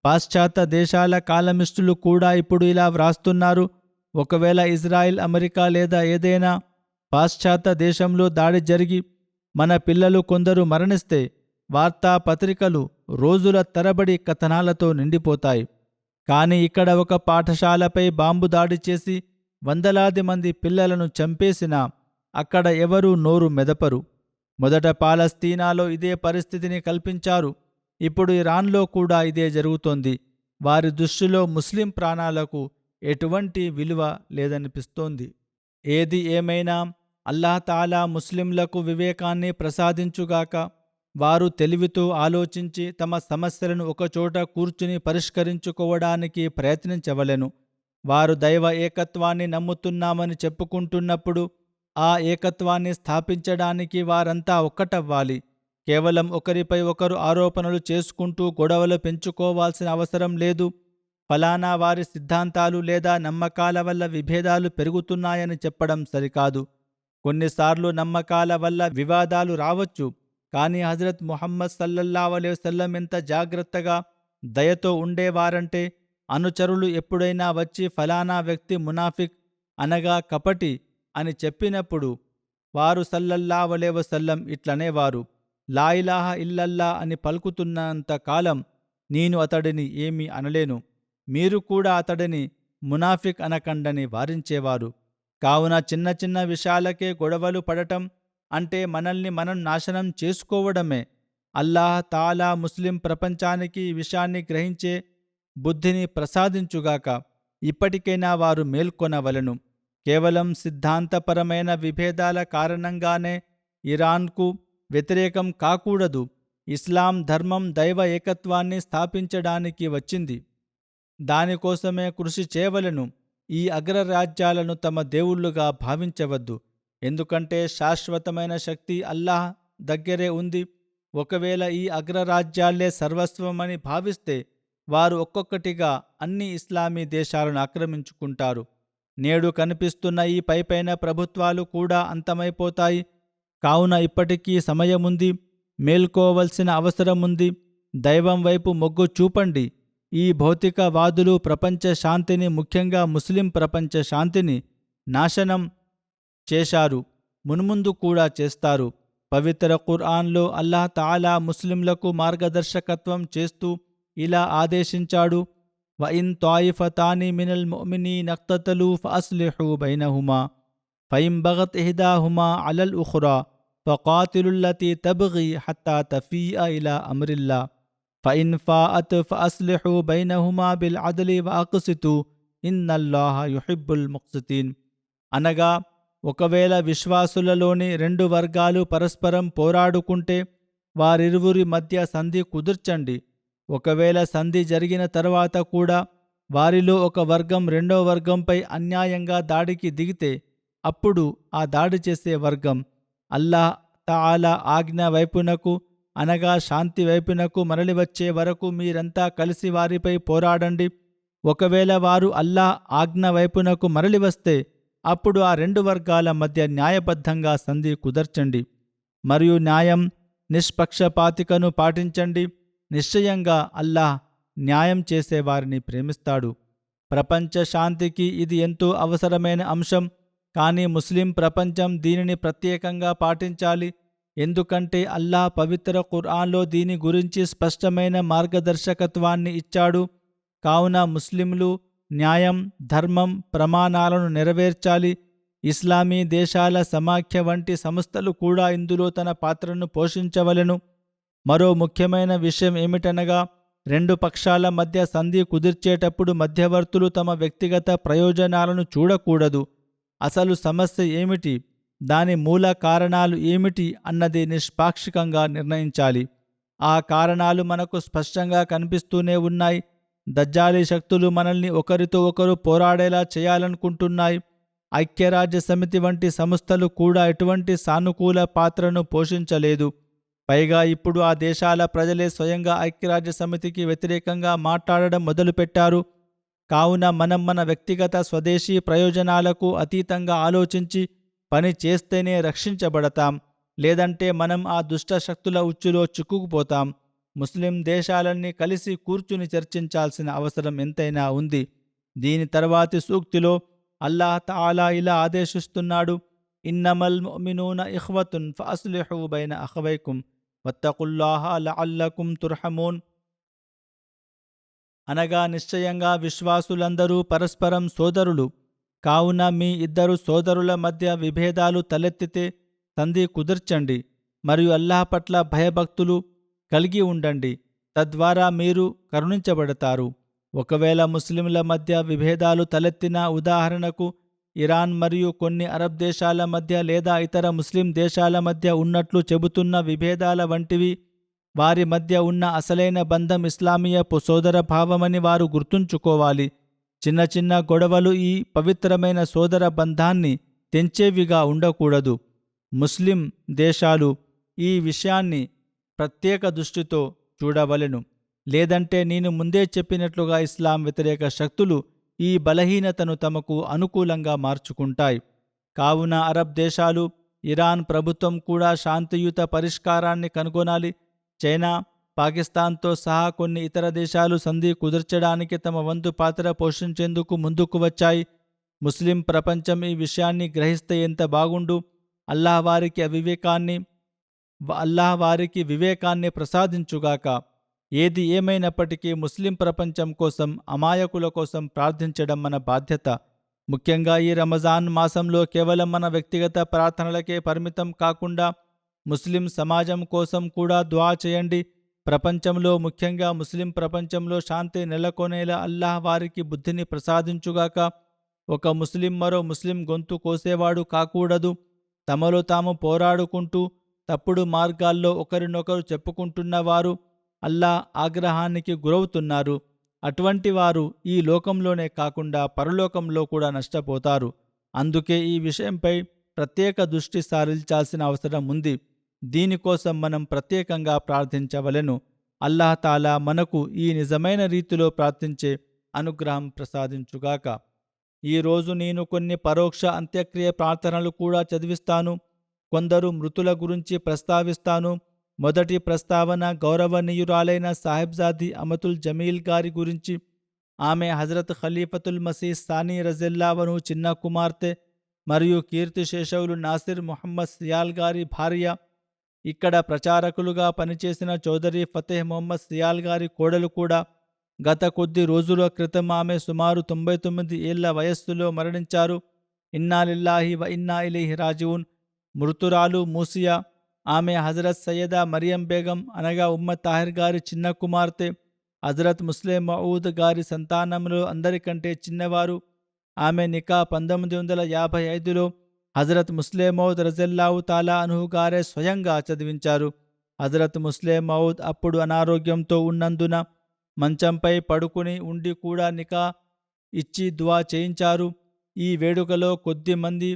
పాశ్చాత్య దేశాల కాలమిస్టులు కూడా ఇప్పుడు ఇలా వ్రాస్తున్నారు. ఒకవేళ ఇజ్రాయిల్, అమెరికా లేదా ఏదైనా పాశ్చాత్య దేశంలో దాడి జరిగి మన పిల్లలు కొందరు మరణిస్తే వార్తాపత్రికలు రోజుల తరబడి కథనాలతో నిండిపోతాయి. కానీ ఇక్కడ ఒక పాఠశాలపై బాంబు దాడి చేసి వందలాది మంది పిల్లలను చంపేసినా అక్కడ ఎవరూ నోరు మెదపరు. మొదట పాలస్తీనాలో ఇదే పరిస్థితిని కల్పించారు. ఇప్పుడు ఇరాన్లో కూడా ఇదే జరుగుతోంది. వారి దృష్టిలో ముస్లిం ప్రాణాలకు ఎటువంటి విలువ లేదనిపిస్తోంది. ఏది ఏమైనా అల్లాహ్ తాలా ముస్లింలకు వివేకాన్ని ప్రసాదించుగాక. వారు తెలివితో ఆలోచించి తమ సమస్యలను ఒకచోట కూర్చుని పరిష్కరించుకోవడానికి ప్రయత్నించవలెను. వారు దైవ ఏకత్వాన్ని నమ్ముతున్నామని చెప్పుకుంటున్నప్పుడు ఆ ఏకత్వాన్ని స్థాపించడానికి వారంతా ఒక్కటవ్వాలి. కేవలం ఒకరిపై ఒకరు ఆరోపణలు చేసుకుంటూ గొడవలు పెంచుకోవాల్సిన అవసరం లేదు. ఫలానా వారి సిద్ధాంతాలు లేదా నమ్మకాల వల్ల విభేదాలు పెరుగుతున్నాయని చెప్పడం సరికాదు. కొన్నిసార్లు నమ్మకాల వల్ల వివాదాలు రావచ్చు. కానీ హజరత్ ముహమ్మద్ సల్లల్లాహు అలైహి వసల్లం ఎంత జాగ్రత్తగా, దయతో ఉండేవారంటే, అనుచరులు ఎప్పుడైనా వచ్చి ఫలానా వ్యక్తి మునాఫిక్ అనగా కపటి అని చెప్పినప్పుడు వారు సల్లల్లాహు అలైహి వసల్లం ఇట్లనేవారు, లా ఇలాహ ఇల్లల్లా అని పలుకుతున్నంత కాలం నేను అతడిని ఏమీ అనలేను. మీరు కూడా అతడిని మునాఫిక్ అనకండని వారించేవారు. కావున చిన్న చిన్న విషయాలకే గొడవలు పడటం అంటే మనల్ని మనం నాశనం చేసుకోవడమే. అల్లాహ్ తాలా ముస్లిం ప్రపంచానికి ఈ విషయాన్ని గ్రహించే బుద్ధిని ప్రసాదించుగాక. ఇప్పటికైనా వారు మేల్కొనవలెను. కేవలం సిద్ధాంతపరమైన విభేదాల కారణంగానే ఇరాన్కు వ్యతిరేకం కాకూడదు. ఇస్లాం ధర్మం దైవ ఏకత్వాన్ని స్థాపించడానికి వచ్చింది. దానికోసమే కృషి చేయవలెను. ఈ అగ్రరాజ్యాలను తమ దేవుళ్ళుగా భావించవద్దు. ఎందుకంటే శాశ్వతమైన శక్తి అల్లాహ్ దగ్గరే ఉంది. ఒకవేళ ఈ అగ్రరాజ్యాలే సర్వస్వమని భావిస్తే వారు ఒక్కొక్కటిగా అన్ని ఇస్లామీ దేశాలను ఆక్రమించుకుంటారు. నేడు కనిపిస్తున్న ఈ పైపైన ప్రభుత్వాలు కూడా అంతమైపోతాయి. కావున ఇప్పటికీ సమయముంది, మేల్కోవలసిన అవసరముంది. దైవం వైపు మొగ్గు చూపండి. ఈ భౌతికవాదులు ప్రపంచ శాంతిని, ముఖ్యంగా ముస్లిం ప్రపంచ శాంతిని నాశనం చేశారు, మున్ముందు కూడా చేస్తారు. పవిత్ర ఖుర్ఆన్లో అల్లాహ్ తాలా ముస్లింలకు మార్గదర్శకత్వం చేస్తూ ఇలా ఆదేశించాడు: వఇన్ తాయిఫతాని మినల్ ముమినీన ఇఖ్తతలూ ఫఅస్లిహూ బైనహుమా ఫఇన్ బగత్ ఇహ్దాహుమా అలల్ ఉఖ్రా ఫకాతిలుల్లతీ తబ్గీ హత్తా తఫీఅ ఇలా అమ్రిల్లా ఫఇన్ ఫాఅత్ ఫఅస్లిహూ బైనహుమా బిల్ అద్లి వఅక్సితూ ఇన్నల్లాహ యుహిబ్బుల్ ముక్సితీన్. అనగా, ఒకవేళ విశ్వాసులలోని రెండు వర్గాలు పరస్పరం పోరాడుకుంటే వారిరువురి మధ్య సంధి కుదుర్చండి. ఒకవేళ సంధి జరిగిన తర్వాత కూడా వారిలో ఒక వర్గం రెండో వర్గంపై అన్యాయంగా దాడికి దిగితే అప్పుడు ఆ దాడి చేసే వర్గం అల్లాహ్ తాలా ఆజ్ఞ వైపునకు, అనగా శాంతి వైపునకు మరలివచ్చే వరకు మీరంతా కలిసి వారిపై పోరాడండి. ఒకవేళ వారు అల్లాహ్ ఆజ్ఞ వైపునకు మరలివస్తే అప్పుడు ఆ రెండు వర్గాల మధ్య న్యాయబద్ధంగా సంధి కుదర్చండి. మరియు న్యాయం, నిష్పక్షపాతికను పాటించండి. నిశ్చయంగా అల్లాహ్ న్యాయం చేసేవారిని ప్రేమిస్తాడు. ప్రపంచ శాంతికి ఇది ఎంతో అవసరమైన అంశం. కానీ ముస్లిం ప్రపంచం దీనిని ప్రత్యేకంగా పాటించాలి. ఎందుకంటే అల్లాహ్ పవిత్ర ఖుర్ఆన్లో దీని గురించి స్పష్టమైన మార్గదర్శకత్వాన్ని ఇచ్చాడు. కావున ముస్లింలు న్యాయం, ధర్మం, ప్రమాణాలను నెరవేర్చాలి. ఇస్లామీ దేశాల సమాఖ్య వంటి సంస్థలు కూడా ఇందులో తన పాత్రను పోషించవలెను. మరో ముఖ్యమైన విషయం ఏమిటనగా, రెండు పక్షాల మధ్య సంధి కుదిర్చేటప్పుడు మధ్యవర్తులు తమ వ్యక్తిగత ప్రయోజనాలను చూడకూడదు. అసలు సమస్య ఏమిటి, దాని మూల కారణాలు ఏమిటి అన్నది నిష్పాక్షికంగా నిర్ణయించాలి. ఆ కారణాలు మనకు స్పష్టంగా కనిపిస్తూనే ఉన్నాయి. దజ్జాలీ శక్తులు మనల్ని ఒకరితో ఒకరు పోరాడేలా చేయాలనుకుంటున్నాయి. ఐక్యరాజ్య సమితి వంటి సంస్థలు కూడా ఎటువంటి సానుకూల పాత్రను పోషించలేదు. పైగా ఇప్పుడు ఆ దేశాల ప్రజలే స్వయంగా ఐక్యరాజ్య సమితికి వ్యతిరేకంగా మాట్లాడడం మొదలుపెట్టారు. కావున మనం మన వ్యక్తిగత స్వదేశీ ప్రయోజనాలకు అతీతంగా ఆలోచించి పని చేస్తేనే రక్షించబడతాం. లేదంటే మనం ఆ దుష్ట శక్తుల ఉచ్చులో చిక్కుకుపోతాం. ముస్లిం దేశాలన్నీ కలిసి కూర్చుని చర్చించాల్సిన అవసరం ఎంతైనా ఉంది. దీని తర్వాతి సూక్తిలో అల్లాహ్ తాలా ఇలా ఆదేశిస్తున్నాడు: ఇన్నమల్ ముమినూన ఇఖ్వతున్ ఫఅస్లిహూ బైన అఖవైకుం వత్తఖుల్లాహ లఅల్లకుం తుర్హమూన్. అనగా, నిశ్చయంగా విశ్వాసులందరూ పరస్పరం సోదరులు. కావున మీ ఇద్దరు సోదరుల మధ్య విభేదాలు తలెత్తితే సంధి కుదిర్చండి. మరియు అల్లాహ్ పట్ల భయభక్తులు కలిగి ఉండండి. తద్వారా మీరు కరుణించబడతారు. ఒకవేళ ముస్లింల మధ్య విభేదాలు తలెత్తిన, ఉదాహరణకు ఇరాన్ మరియు కొన్ని అరబ్ దేశాల మధ్య లేదా ఇతర ముస్లిం దేశాల మధ్య ఉన్నట్లు చెబుతున్న విభేదాల వంటివి, వారి మధ్య ఉన్న అసలైన బంధం ఇస్లామీయపు సోదర భావమని వారు గుర్తుంచుకోవాలి. చిన్న చిన్న గొడవలు ఈ పవిత్రమైన సోదర బంధాన్ని తెంచేవిగా ఉండకూడదు. ముస్లిం దేశాలు ఈ విషయాన్ని ప్రత్యేక దృష్టితో చూడవలెను. లేదంటే నేను ముందే చెప్పినట్లుగా ఇస్లాం వ్యతిరేక శక్తులు ఈ బలహీనతను తమకు అనుకూలంగా మార్చుకుంటాయి. కావున అరబ్ దేశాలు, ఇరాన్ ప్రభుత్వం కూడా శాంతియుత పరిష్కారాన్ని కనుగొనాలి. చైనా, పాకిస్తాన్తో సహా కొన్ని ఇతర దేశాలు సంధి కుదర్చడానికి తమ వంతు పాత్ర పోషించేందుకు ముందుకు వచ్చాయి. ముస్లిం ప్రపంచం ఈ విషయాన్ని గ్రహిస్తే ఎంత బాగుండు. అల్లాహ్ వారికి వివేకాన్ని ప్రసాదించుగాక. ఏది ఏమైనప్పటికీ ముస్లిం ప్రపంచం కోసం, అమాయకుల కోసం ప్రార్థించడం మన బాధ్యత. ముఖ్యంగా ఈ రంజాన్ మాసంలో కేవలం మన వ్యక్తిగత ప్రార్థనలకే పరిమితం కాకుండా ముస్లిం సమాజం కోసం కూడా దుఆ చేయండి. ప్రపంచంలో, ముఖ్యంగా ముస్లిం ప్రపంచంలో శాంతి నెలకొనేలా అల్లాహ్ వారికి బుద్ధిని ప్రసాదించుగాక. ఒక ముస్లిం మరో ముస్లిం గొంతు కోసేవాడు కాకూడదు. తమలో తాము పోరాడుకుంటూ తప్పుడు మార్గాల్లో ఒకరినొకరు చెప్పుకుంటున్నవారు అల్లాహ్ ఆగ్రహానికి గురవుతున్నారు. అటువంటి వారు ఈ లోకంలోనే కాకుండా పరలోకంలో కూడా నష్టపోతారు. అందుకే ఈ విషయంపై ప్రత్యేక దృష్టి సారించాల్సిన అవసరం ఉంది. దీనికోసం మనం ప్రత్యేకంగా ప్రార్థించవలెను. అల్లాహ్ తాలా మనకు ఈ నిజమైన రీతిలో ప్రార్థించే అనుగ్రహం ప్రసాదించుగాక. ఈరోజు నేను కొన్ని పరోక్ష అంత్యక్రియ ప్రార్థనలు కూడా చదివిస్తాను. కొందరు మృతుల గురించి ప్రస్తావిస్తాను. మొదటి ప్రస్తావన గౌరవనీయురాలైన సాహిబ్జాదీ అమతుల్ జమీల్ గారి గురించి. ఆమె హజరత్ ఖలీఫతుల్ మసీహ్ సానీ రజిల్లాహు చిన్న కుమార్తె మరియు కీర్తిశేషవులు నాసిర్ ముహమ్మద్ సియాల్ గారి భార్య. ఇక్కడ ప్రచారకులుగా పనిచేసిన చౌదరి ఫతేహ్ మొహమ్మద్ సియాల్ గారి కోడలు కూడా. గత కొద్ది రోజుల క్రితం ఆమె సుమారు 99 ఏళ్ల వయస్సులో మరణించారు. ఇన్నా లిల్లాహి వ ఇన్నా ఇలైహి రాజిఊన్. మృతురాలు మూసియా. ఆమె హజరత్ సయ్యదా మరియం బేగం అనగా ఉమ్మద్ తాహిర్ గారి చిన్న కుమార్తె. హజరత్ ముస్లిం మౌద్ గారి సంతానంలో అందరికంటే చిన్నవారు. ఆమె నికా 1955లో హజరత్ ముస్లిం మౌద్ రజల్లాహు తాలా అన్హు గారే స్వయంగా చదివించారు. హజరత్ ముస్లిం మౌద్ అప్పుడు అనారోగ్యంతో ఉన్నందున మంచంపై పడుకుని ఉండి కూడా నికా ఇచ్చి దువా చేయించారు. ఈ వేడుకలో కొద్ది మంది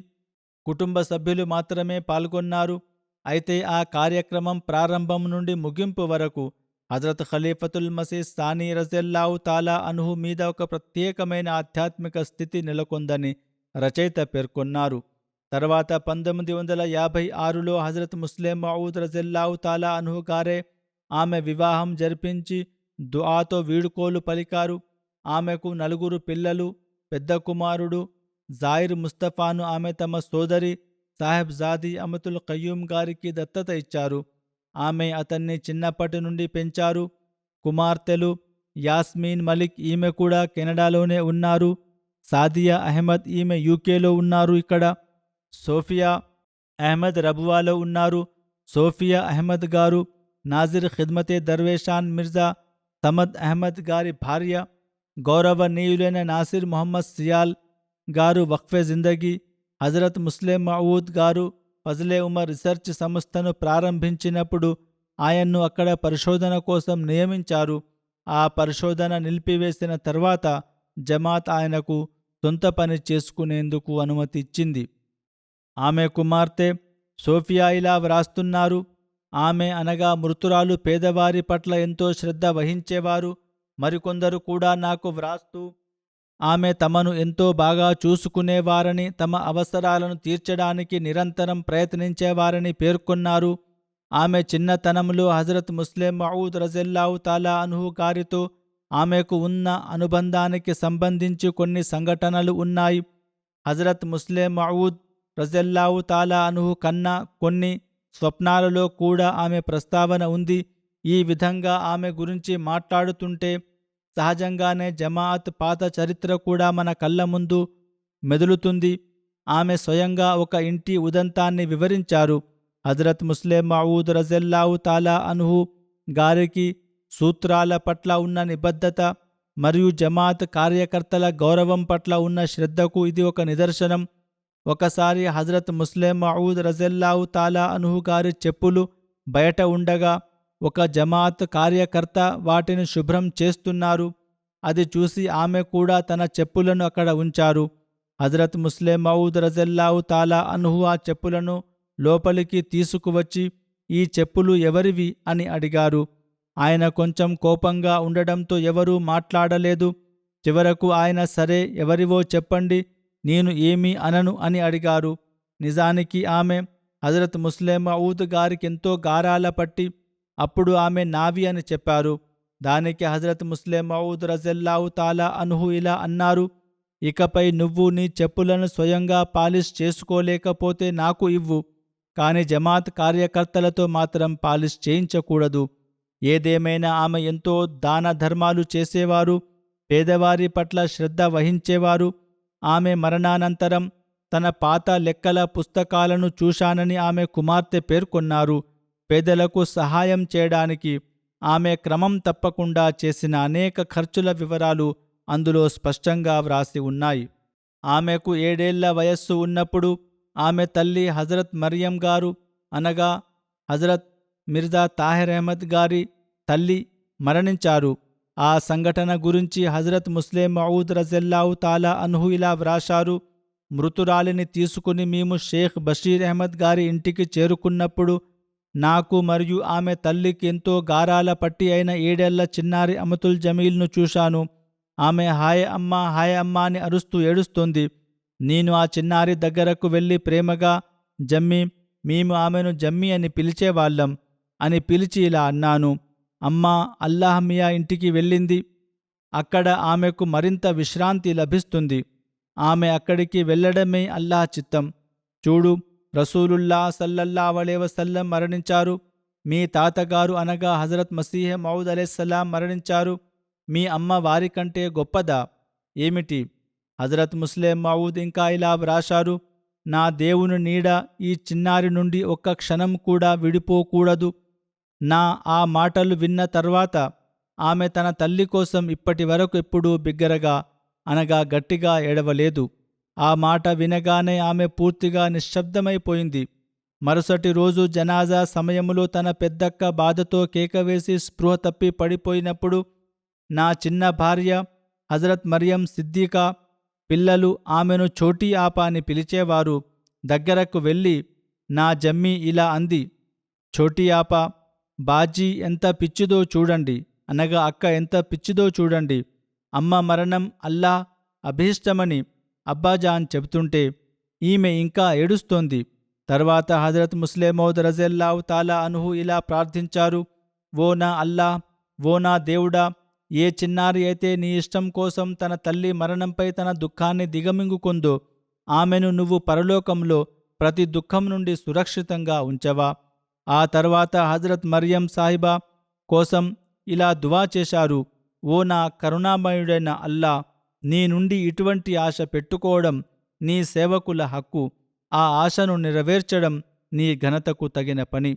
కుటుంబ సభ్యులు మాత్రమే పాల్గొన్నారు. అయితే ఆ కార్యక్రమం ప్రారంభం నుండి ముగింపు వరకు హజరత్ ఖలీఫతుల్ మసీహ్ సానీ రజిల్లాహు తాలా అన్హు మీద ఒక ప్రత్యేకమైన ఆధ్యాత్మిక స్థితి నెలకొందని రచయిత పేర్కొన్నారు. తర్వాత 1956లో హజరత్ ముస్లిం మౌద్ రజిల్లాహు తాలా అన్హు గారే ఆమె వివాహం జరిపించి దుఆతో వీడుకోలు పలికారు. ఆమెకు 4 పిల్లలు. పెద్ద కుమారుడు జాయిర్ ముస్తఫాను ఆమె తమ సోదరి సాహిబ్జాదీ అమతుల్ ఖయ్యూమ్ గారికి దత్తత ఇచ్చారు. ఆమె అతన్ని చిన్నప్పటి నుండి పెంచారు. కుమార్తెలు యాస్మీన్ మలిక్, ఈమె కూడా కెనడాలోనే ఉన్నారు. సాదియా అహ్మద్, ఈమె యూకేలో ఉన్నారు. ఇక్కడ సోఫియా అహ్మద్ రబువాలో ఉన్నారు. సోఫియా అహ్మద్ గారు నాజిర్ ఖిద్మతే దర్వేషాన్ మిర్జా సమద్ అహ్మద్ గారి భార్య. గౌరవనీయులైన నాసిర్ మొహమ్మద్ సియాల్ గారు వక్ఫే జిందగీ. హజరత్ ముస్లిం మౌద్ గారు ఫజలే ఉమర్ రీసెర్చ్ సంస్థను ప్రారంభించినప్పుడు ఆయన్ను అక్కడ పరిశోధన కోసం నియమించారు. ఆ పరిశోధన నిలిపివేసిన తర్వాత జమాత్ ఆయనకు సొంత పని చేసుకునేందుకు అనుమతి ఇచ్చింది. ఆమె కుమార్తె సోఫియా ఇలా వ్రాస్తున్నారు. ఆమె అనగా మృతురాలు పేదవారి పట్ల ఎంతో శ్రద్ధ వహించేవారు. మరికొందరు కూడా నాకు వ్రాస్తూ ఆమె తమను ఎంతో బాగా చూసుకునేవారని, తమ అవసరాలను తీర్చడానికి నిరంతరం ప్రయత్నించేవారని పేర్కొన్నారు. ఆమె చిన్నతనంలో హజరత్ ముస్లిం మౌద్ రజిల్లాహు తాలా అన్హు గారితో ఆమెకు ఉన్న అనుబంధానికి సంబంధించి కొన్ని సంఘటనలు ఉన్నాయి. హజరత్ ముస్లిం మౌద్ రజిల్లాహు తాలా అన్హు కన్నా కొన్ని స్వప్నాలలో కూడా ఆమె ప్రస్తావన ఉంది. ఈ విధంగా ఆమె గురించి మాట్లాడుతుంటే సహజంగానే జమాఅత్ పాత చరిత్ర కూడా మన కళ్ళ ముందు మెదులుతుంది. ఆమె స్వయంగా ఒక ఇంటి ఉదంతాన్ని వివరించారు. హజరత్ ముస్లిం మౌద్ రజిల్లాహు తాలా అన్హు గారికి సూత్రాల పట్ల ఉన్న నిబద్ధత మరియు జమాత్ కార్యకర్తల గౌరవం పట్ల ఉన్న శ్రద్ధకు ఇది ఒక నిదర్శనం. ఒకసారి హజరత్ ముస్లిం మౌద్ రజిల్లాహు తాలా అన్హు గారి చెప్పులు బయట ఉండగా ఒక జమాత్ కార్యకర్త వాటిని శుభ్రం చేస్తున్నారు. అది చూసి ఆమె కూడా తన చెప్పులను అక్కడ ఉంచారు. హజరత్ ముస్లిం మౌద్ రజిల్లాహు తాలా అన్హు ఆ చెప్పులను లోపలికి తీసుకువచ్చి ఈ చెప్పులు ఎవరివి అని అడిగారు. ఆయన కొంచెం కోపంగా ఉండడంతో ఎవరూ మాట్లాడలేదు. చివరకు ఆయన సరే ఎవరివో చెప్పండి, నేను ఏమీ అనను అని అడిగారు. నిజానికి ఆమె హజరత్ ముస్లిం మౌద్ గారికెంతో గారాల పట్టి అప్పుడు ఆమె నావి అని చెప్పారు. దానికి హజరత్ ముస్లిం మౌద్ రజిల్లాహు తాలా అన్హు ఇలా అన్నారు, ఇకపై నువ్వు నీ చెప్పులను స్వయంగా పాలిష్ చేసుకోలేకపోతే నాకు ఇవ్వు, కానీ జమాత్ కార్యకర్తలతో మాత్రం పాలిష్ చేయించకూడదు. ఏదేమైనా ఆమె ఎంతో దాన ధర్మాలు చేసేవారు, పేదవారి పట్ల శ్రద్ధ వహించేవారు. ఆమె మరణానంతరం తన పాత లెక్కల పుస్తకాలను చూశానని ఆమె కుమార్తె పేర్కొన్నారు. పేదలకు సహాయం చేయడానికి ఆమె క్రమం తప్పకుండా చేసిన అనేక ఖర్చుల వివరాలు అందులో స్పష్టంగా వ్రాసి ఉన్నాయి. ఆమెకు 7 ఏళ్ల వయస్సు ఉన్నప్పుడు ఆమె తల్లి హజరత్ మరియం గారు అనగా హజరత్ మిర్జా తాహిర్ అహ్మద్ గారి తల్లి మరణించారు. ఆ సంఘటన గురించి హజరత్ ముస్లిం మౌద్ రజల్లాహు తాలా అన్హు ఇలా వ్రాశారు: మృతురాలిని తీసుకుని మేము షేక్ బషీర్ అహ్మద్ గారి ఇంటికి చేరుకున్నప్పుడు నాకు మరియు ఆమె తల్లికి ఎంతో గారాల పట్టి అయిన 7 ఏళ్ల చిన్నారి అమతుల్ జమీల్ను చూశాను. ఆమె హాయ్ అమ్మా అని అరుస్తూ ఏడుస్తోంది. నేను ఆ చిన్నారి దగ్గరకు వెళ్ళి ప్రేమగా జమ్మి, మేము ఆమెను జమ్మి అని పిలిచేవాళ్ళం అని పిలిచి ఇలా అన్నాను: అమ్మా, అల్లాహ్ మియా ఇంటికి వెళ్ళింది. అక్కడ ఆమెకు మరింత విశ్రాంతి లభిస్తుంది. ఆమె అక్కడికి వెళ్ళడమే అల్లాహ్ చిత్తం. చూడు, రసూలుల్లా సల్లల్లాహు అలైహి వసల్లం మరణించారు. మీ తాతగారు అనగా హజరత్ మసీహ్ మౌద్ అలైహిస్సలాం మరణించారు. మీ అమ్మ వారికంటే గొప్పదా ఏమిటి? హజరత్ ముస్లిం మౌద్ ఇంకా ఇలా వ్రాశారు: నా దేవుని నీడ ఈ చిన్నారి నుండి ఒక్క క్షణం కూడా విడిపోకూడదు. నా ఆ మాటలు విన్న తర్వాత ఆమె తన తల్లి కోసం ఇప్పటి వరకు ఎప్పుడూ బిగ్గరగా అనగా గట్టిగా ఏడవలేదు. ఆ మాట వినగానే ఆమె పూర్తిగా నిశ్శబ్దమైపోయింది. మరుసటి రోజు జనాజా సమయములో తన పెద్దక్క బాధతో కేకవేసి స్పృహ తప్పి పడిపోయినప్పుడు నా చిన్న భార్య హజరత్ మరియం సిద్దీకా పిల్లలు ఆమెను చోటీ ఆపా అని పిలిచేవారు. దగ్గరకు వెళ్ళి నా జమ్మి ఇలా అంది: చోటీ ఆపా, బాజీ ఎంత పిచ్చిదో చూడండి, అనగా అక్క ఎంత పిచ్చిదో చూడండి. అమ్మ మరణం అల్లాహ్ అభీష్టమని అబ్బాజాన్ చెబుతుంటే ఈమె ఇంకా ఏడుస్తోంది. తర్వాత హజరత్ ముస్లిం మౌద్ రజల్లాహు తాలా అన్హు ఇలా ప్రార్థించారు: ఓ నా అల్లాహ్, ఓ నా దేవుడా, ఏ చిన్నారి అయితే నీ ఇష్టం కోసం తన తల్లి మరణంపై తన దుఃఖాన్ని దిగమింగుకుందో ఆమెను నువ్వు పరలోకంలో ప్రతి దుఃఖం నుండి సురక్షితంగా ఉంచవా. ఆ తర్వాత హజరత్ మరియం సాహిబా కోసం ఇలా దువా చేశారు: ఓ నా కరుణామయుడైన అల్లా, నీ నుండి ఇటువంటి ఆశ పెట్టుకోవడం నీ సేవకుల హక్కు. ఆ ఆశను నెరవేర్చడం నీ ఘనతకు తగిన పని.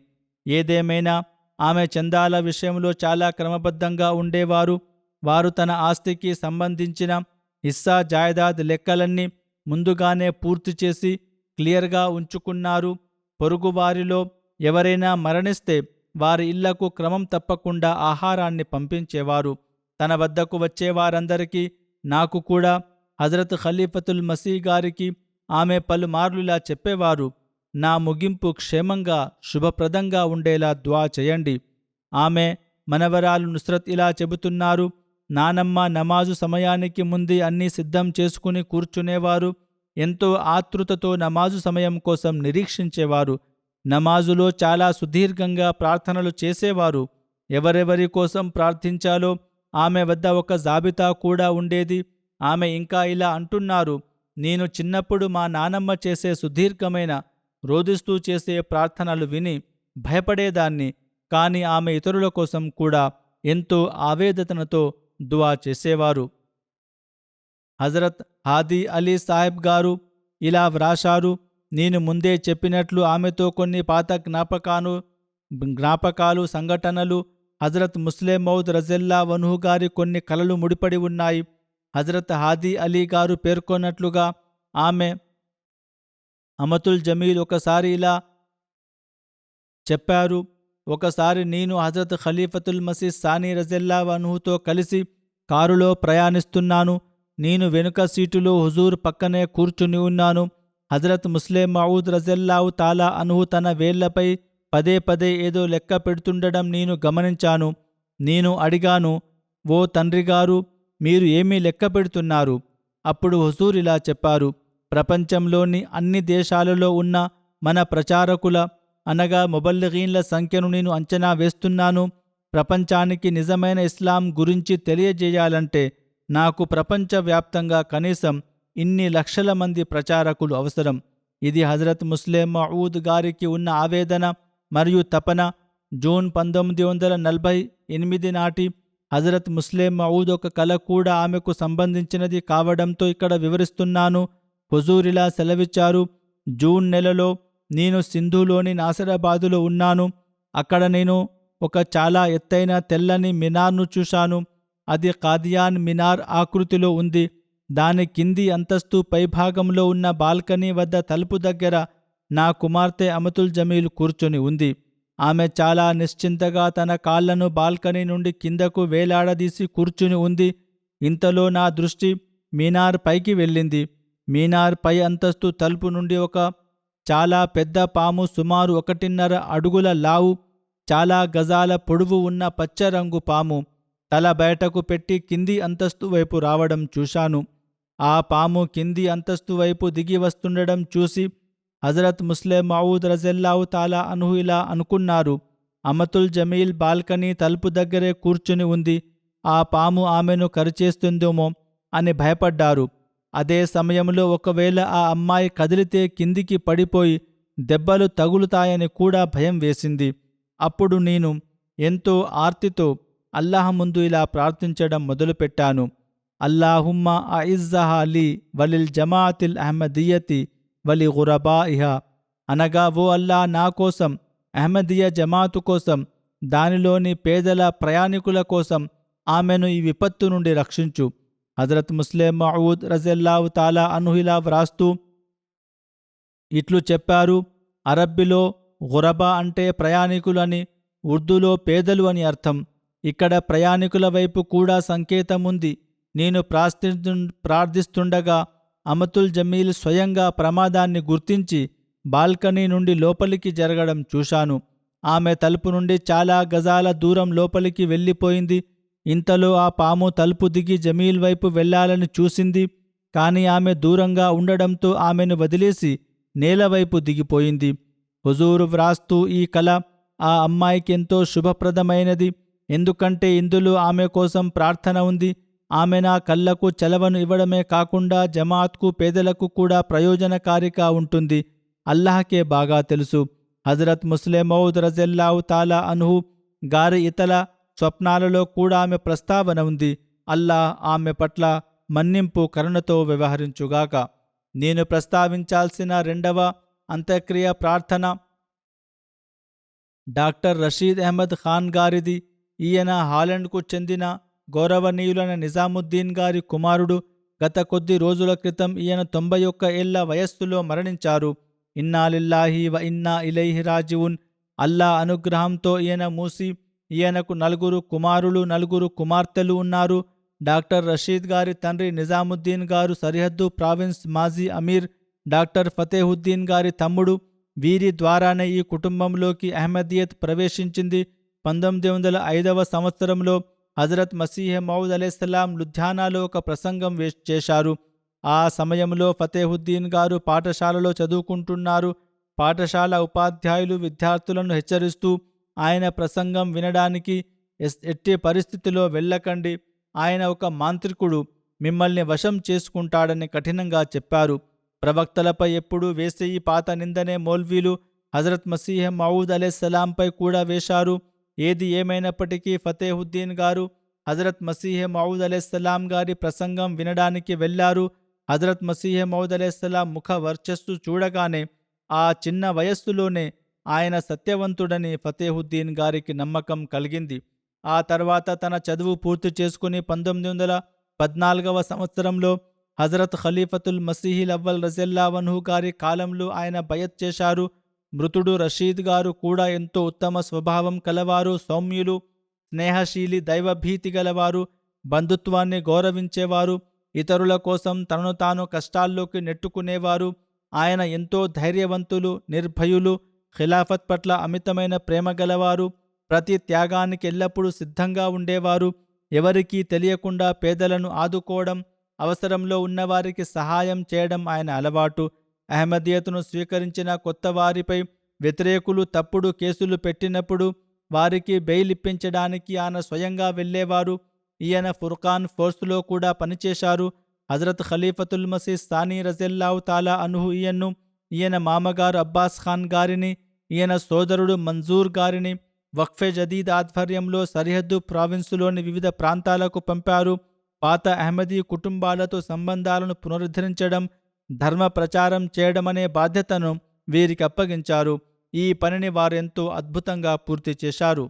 ఏదేమైనా ఆమె చందాల విషయంలో చాలా క్రమబద్ధంగా ఉండేవారు. వారు తన ఆస్తికి సంబంధించిన హిస్సా జాయదాద్ లెక్కలన్నీ ముందుగానే పూర్తి చేసి క్లియర్గా ఉంచుకున్నారు. పొరుగువారిలో ఎవరైనా మరణిస్తే వారి ఇళ్లకు క్రమం తప్పకుండా ఆహారాన్ని పంపించేవారు. తన వద్దకు వచ్చేవారందరికీ, నాకు కూడా హజరత్ ఖలీఫతుల్ మసీ గారికి ఆమె పలుమార్లులా చెప్పేవారు: నా ముగింపు క్షేమంగా శుభప్రదంగా ఉండేలా దుఆ చేయండి. ఆమె మనవరాలు నుస్రత్ ఇలా చెబుతున్నారు: నానమ్మ నమాజు సమయానికి ముందే అన్నీ సిద్ధం చేసుకుని కూర్చునేవారు. ఎంతో ఆతృతతో నమాజు సమయం కోసం నిరీక్షించేవారు. నమాజులో చాలా సుదీర్ఘంగా ప్రార్థనలు చేసేవారు. ఎవరెవరి కోసం ప్రార్థించాలో ఆమె వద్ద ఒక జాబితా కూడా ఉండేది. ఆమె ఇంకా ఇలా అంటున్నారు: నేను చిన్నప్పుడు మా నానమ్మ చేసే సుదీర్ఘమైన రోదిస్తూ చేసే ప్రార్థనలు విని భయపడేదాన్ని. కానీ ఆమె ఇతరుల కోసం కూడా ఎంతో ఆవేదనతో దువా చేసేవారు. హజరత్ హాదీ అలీ సాహెబ్ గారు ఇలా వ్రాశారు: నేను ముందే చెప్పినట్లు ఆమెతో కొన్ని పాత జ్ఞాపకాలు సంఘటనలు హజరత్ ముస్లిం మౌద్ రజల్లాహు అన్హు గారి కొన్ని కలలు ముడిపడి ఉన్నాయి. హజరత్ హాదీ అలీ గారు పేర్కొన్నట్లుగా ఆమె అమతుల్ జమీల్ ఒకసారి ఇలా చెప్పారు: ఒకసారి నేను హజరత్ ఖలీఫతుల్ మసీహ్ సానీ రజల్లాహు అన్హుతో కలిసి కారులో ప్రయాణిస్తున్నాను. నేను వెనుక సీటులో హుజూర్ పక్కనే కూర్చుని ఉన్నాను. హజరత్ ముస్లిం మౌద్ రజల్లాహు తాలా అన్హు తన వేళ్లపై పదే పదే ఏదో లెక్క పెడుతుండడం నేను గమనించాను. నేను అడిగాను: ఓ తండ్రిగారు, మీరు ఏమీ లెక్క పెడుతున్నారు? అప్పుడు హుజూర్ ఇలా చెప్పారు: ప్రపంచంలోని అన్ని దేశాలలో ఉన్న మన ప్రచారకుల అనగా ముబల్లిగీన్ల సంఖ్యను నేను అంచనా వేస్తున్నాను. ప్రపంచానికి నిజమైన ఇస్లాం గురించి తెలియజేయాలంటే నాకు ప్రపంచవ్యాప్తంగా కనీసం ఇన్ని లక్షల మంది ప్రచారకులు అవసరం. ఇది హజరత్ ముస్లిం మౌద్ గారికి ఉన్న ఆవేదన మరియు తపన. జూన్ 1948 నాటి హజరత్ ముస్లిం మౌద్ ఒక కల కూడా ఆమెకు సంబంధించినది కావడంతో ఇక్కడ వివరిస్తున్నాను. హుజూర్ ఇలా సెలవిచ్చారు: జూన్ నెలలో నేను సింధులోని నాసరాబాదులో ఉన్నాను. అక్కడ నేను ఒక చాలా ఎత్తైన తెల్లని మినార్ను చూశాను. అది కాదియాన్ మినార్ ఆకృతిలో ఉంది. దాని కింది అంతస్తు పైభాగంలో ఉన్న బాల్కనీ వద్ద తలుపు దగ్గర నా కుమార్తె అమతుల్ జమీల్ కూర్చొని ఉంది. ఆమె చాలా నిశ్చింతగా తన కాళ్లను బాల్కనీ నుండి కిందకు వేలాడదీసి కూర్చుని ఉంది. ఇంతలో నా దృష్టి మీనార్ పైకి వెళ్ళింది. మీనార్ పై అంతస్తు తలుపు నుండి ఒక చాలా పెద్ద పాము, సుమారు 1.5 అడుగుల లావు, చాలా గజాల పొడవు ఉన్న పచ్చరంగు పాము తల బయటకు పెట్టి కింది అంతస్తు వైపు రావడం చూశాను. ఆ పాము కింది అంతస్తు వైపు దిగి వస్తుండడం చూసి హజరత్ ముస్లిం మౌద్ రజల్లాహు తాలా అన్హు ఇలా అనుకున్నారు: అమతుల్ జమీల్ బాల్కనీ తలుపు దగ్గరే కూర్చుని ఉంది, ఆ పాము ఆమెను కరిచేస్తుందేమో అని భయపడ్డారు. అదే సమయంలో ఒకవేళ ఆ అమ్మాయి కదిలితే కిందికి పడిపోయి దెబ్బలు తగులుతాయని కూడా భయం వేసింది. అప్పుడు నేను ఎంతో ఆర్తితో అల్లాహ్ ముందు ఇలా ప్రార్థించడం మొదలుపెట్టాను: అల్లాహుమ్మా అఇజ్జహా లీ వలిల్ జమాఅతిల్ అహ్మదియతి వలి గురబాయిహా. అనగా, ఓ అల్లా, నా కోసం, అహ్మదియా జమాతు కోసం, దానిలోని పేదల ప్రయాణికుల కోసం ఆమెను ఈ విపత్తు నుండి రక్షించు. హజరత్ ముస్లిం మౌద్ రజల్లాహు తాలా అన్హు ఇలా వ్రాస్తూ ఇట్లు చెప్పారు: అరబ్బీలో గురబా అంటే ప్రయాణికులు అని, ఉర్దూలో పేదలు అని అర్థం. ఇక్కడ ప్రయాణికుల వైపు కూడా సంకేతముంది. నేను ప్రార్థిస్తుండగా అమతుల్ జమీల్ స్వయంగా ప్రమాదాన్ని గుర్తించి బాల్కనీ నుండి లోపలికి జరగడం చూశాను. ఆమె తలుపు నుండి చాలా గజాల దూరం లోపలికి వెళ్ళిపోయింది. ఇంతలో ఆ పాము తలుపు దిగి జమీల్ వైపు వెళ్లాలని చూసింది. కానీ ఆమె దూరంగా ఉండడంతో ఆమెను వదిలేసి నేలవైపు దిగిపోయింది. హుజూరు వ్రాస్తూ, ఈ కల ఆ అమ్మాయికెంతో శుభప్రదమైనది, ఎందుకంటే ఇందులో ఆమె కోసం ప్రార్థన ఉంది. ఆమె నా కళ్ళకు చలవను ఇవ్వడమే కాకుండా జమాత్కు, పేదలకు కూడా ప్రయోజనకారిగా ఉంటుంది. అల్లాహకే బాగా తెలుసు. హజరత్ ముస్లిం మౌద్ రజల్లాహు తాలా అన్హు గారి ఇతర స్వప్నాలలో కూడా ఆమె ప్రస్తావన ఉంది. అల్లాహ్ ఆమె పట్ల మన్నింపు, కరుణతో వ్యవహరించుగాక. నేను ప్రస్తావించాల్సిన రెండవ అంత్యక్రియ ప్రార్థన డాక్టర్ రషీద్ అహ్మద్ ఖాన్ గారిది. ఈయన హాలండ్కు చెందిన గౌరవనీయులైన నిజాముద్దీన్ గారి కుమారుడు. గత కొద్ది రోజుల క్రితం ఈయన 91 ఏళ్ల వయస్సులో మరణించారు. ఇన్నా లిల్లాహి వ ఇన్నా ఇలైహి రాజివున్. అల్లా అనుగ్రహంతో ఈయన మూసి, ఈయనకు 4 కుమారులు, 4 కుమార్తెలు ఉన్నారు. డాక్టర్ రషీద్ గారి తండ్రి నిజాముద్దీన్ గారు సరిహద్దు ప్రావిన్స్ మాజీ అమీర్, డాక్టర్ ఫతేహుద్దీన్ గారి తమ్ముడు. వీరి ద్వారానే ఈ కుటుంబంలోకి అహ్మదియత్ ప్రవేశించింది. 1905వ సంవత్సరంలో హజరత్ మసీహ్ మౌద్ అలైహిస్సలాం లుధ్యానాలో ఒక ప్రసంగం చేశారు. ఆ సమయంలో ఫతేహుద్దీన్ గారు పాఠశాలలో చదువుకుంటున్నారు. పాఠశాల ఉపాధ్యాయులు విద్యార్థులను హెచ్చరిస్తూ, ఆయన ప్రసంగం వినడానికి ఎట్టి పరిస్థితిలో వెళ్ళకండి, ఆయన ఒక మాంత్రికుడు, మిమ్మల్ని వశం చేసుకుంటాడని కఠినంగా చెప్పారు. ప్రవక్తలపై ఎప్పుడూ వేసే ఈ పాత నిందనే మౌల్వీలు హజరత్ మసీహ్ మౌద్ అలైహిస్సలాంపై కూడా వేశారు. ఏది ఏమైనప్పటికీ ఫతేహుద్దీన్ గారు హజరత్ మసీహ్ మౌద్ అలైహిస్సలాం గారి ప్రసంగం వినడానికి వెళ్లారు. హజరత్ మసీహ్ మౌద్ అలైహిస్సలాం ముఖ వర్చస్సు చూడగానే ఆ చిన్న వయస్సులోనే ఆయన సత్యవంతుడని ఫతేహుద్దీన్ గారికి నమ్మకం కలిగింది. ఆ తర్వాత తన చదువు పూర్తి చేసుకుని 1914వ సంవత్సరంలో హజరత్ ఖలీఫతుల్ మసీహిల్ అవ్వల్ రజల్లాహు అన్హు గారి కాలంలో ఆయన బయత్ చేశారు. మృతుడు రషీద్ గారు కూడా ఎంతో ఉత్తమ స్వభావం కలవారు, సౌమ్యులు, స్నేహశీలి, దైవభీతి గలవారు, బంధుత్వాన్ని గౌరవించేవారు, ఇతరుల కోసం తనను తాను కష్టాల్లోకి నెట్టుకునేవారు. ఆయన ఎంతో ధైర్యవంతులు, నిర్భయులు, ఖిలాఫత్ పట్ల అమితమైన ప్రేమ గలవారు, ప్రతి త్యాగానికి ఎల్లప్పుడూ సిద్ధంగా ఉండేవారు. ఎవరికీ తెలియకుండా పేదలను ఆదుకోవడం, అవసరంలో ఉన్నవారికి సహాయం చేయడం ఆయన అలవాటు. అహ్మదియతును స్వీకరించిన కొత్త వారిపై వ్యతిరేకులు తప్పుడు కేసులు పెట్టినప్పుడు వారికి బెయిల్ ఇప్పించడానికి ఆయన స్వయంగా వెళ్ళేవారు. ఈయన ఫుర్ఖాన్ ఫోర్స్లో కూడా పనిచేశారు. హజరత్ ఖలీఫతుల్ మసీహ్ సానీ రజల్లాహు తాలా అన్హు ఈయన మామగారు అబ్బాస్ ఖాన్ గారిని, ఈయన సోదరుడు మంజూర్ గారిని వక్ఫే జదీద్ ఆధ్వర్యంలో సరిహద్దు ప్రావిన్సులోని వివిధ ప్రాంతాలకు పంపారు. పాత అహ్మదీ కుటుంబాలతో సంబంధాలను పునరుద్ధరించడం, ధర్మ ప్రచారం చేయడమనే బాధ్యతను వీరికి అప్పగించారు. ఈ పనిని వారెంతో అద్భుతంగా పూర్తి చేశారు.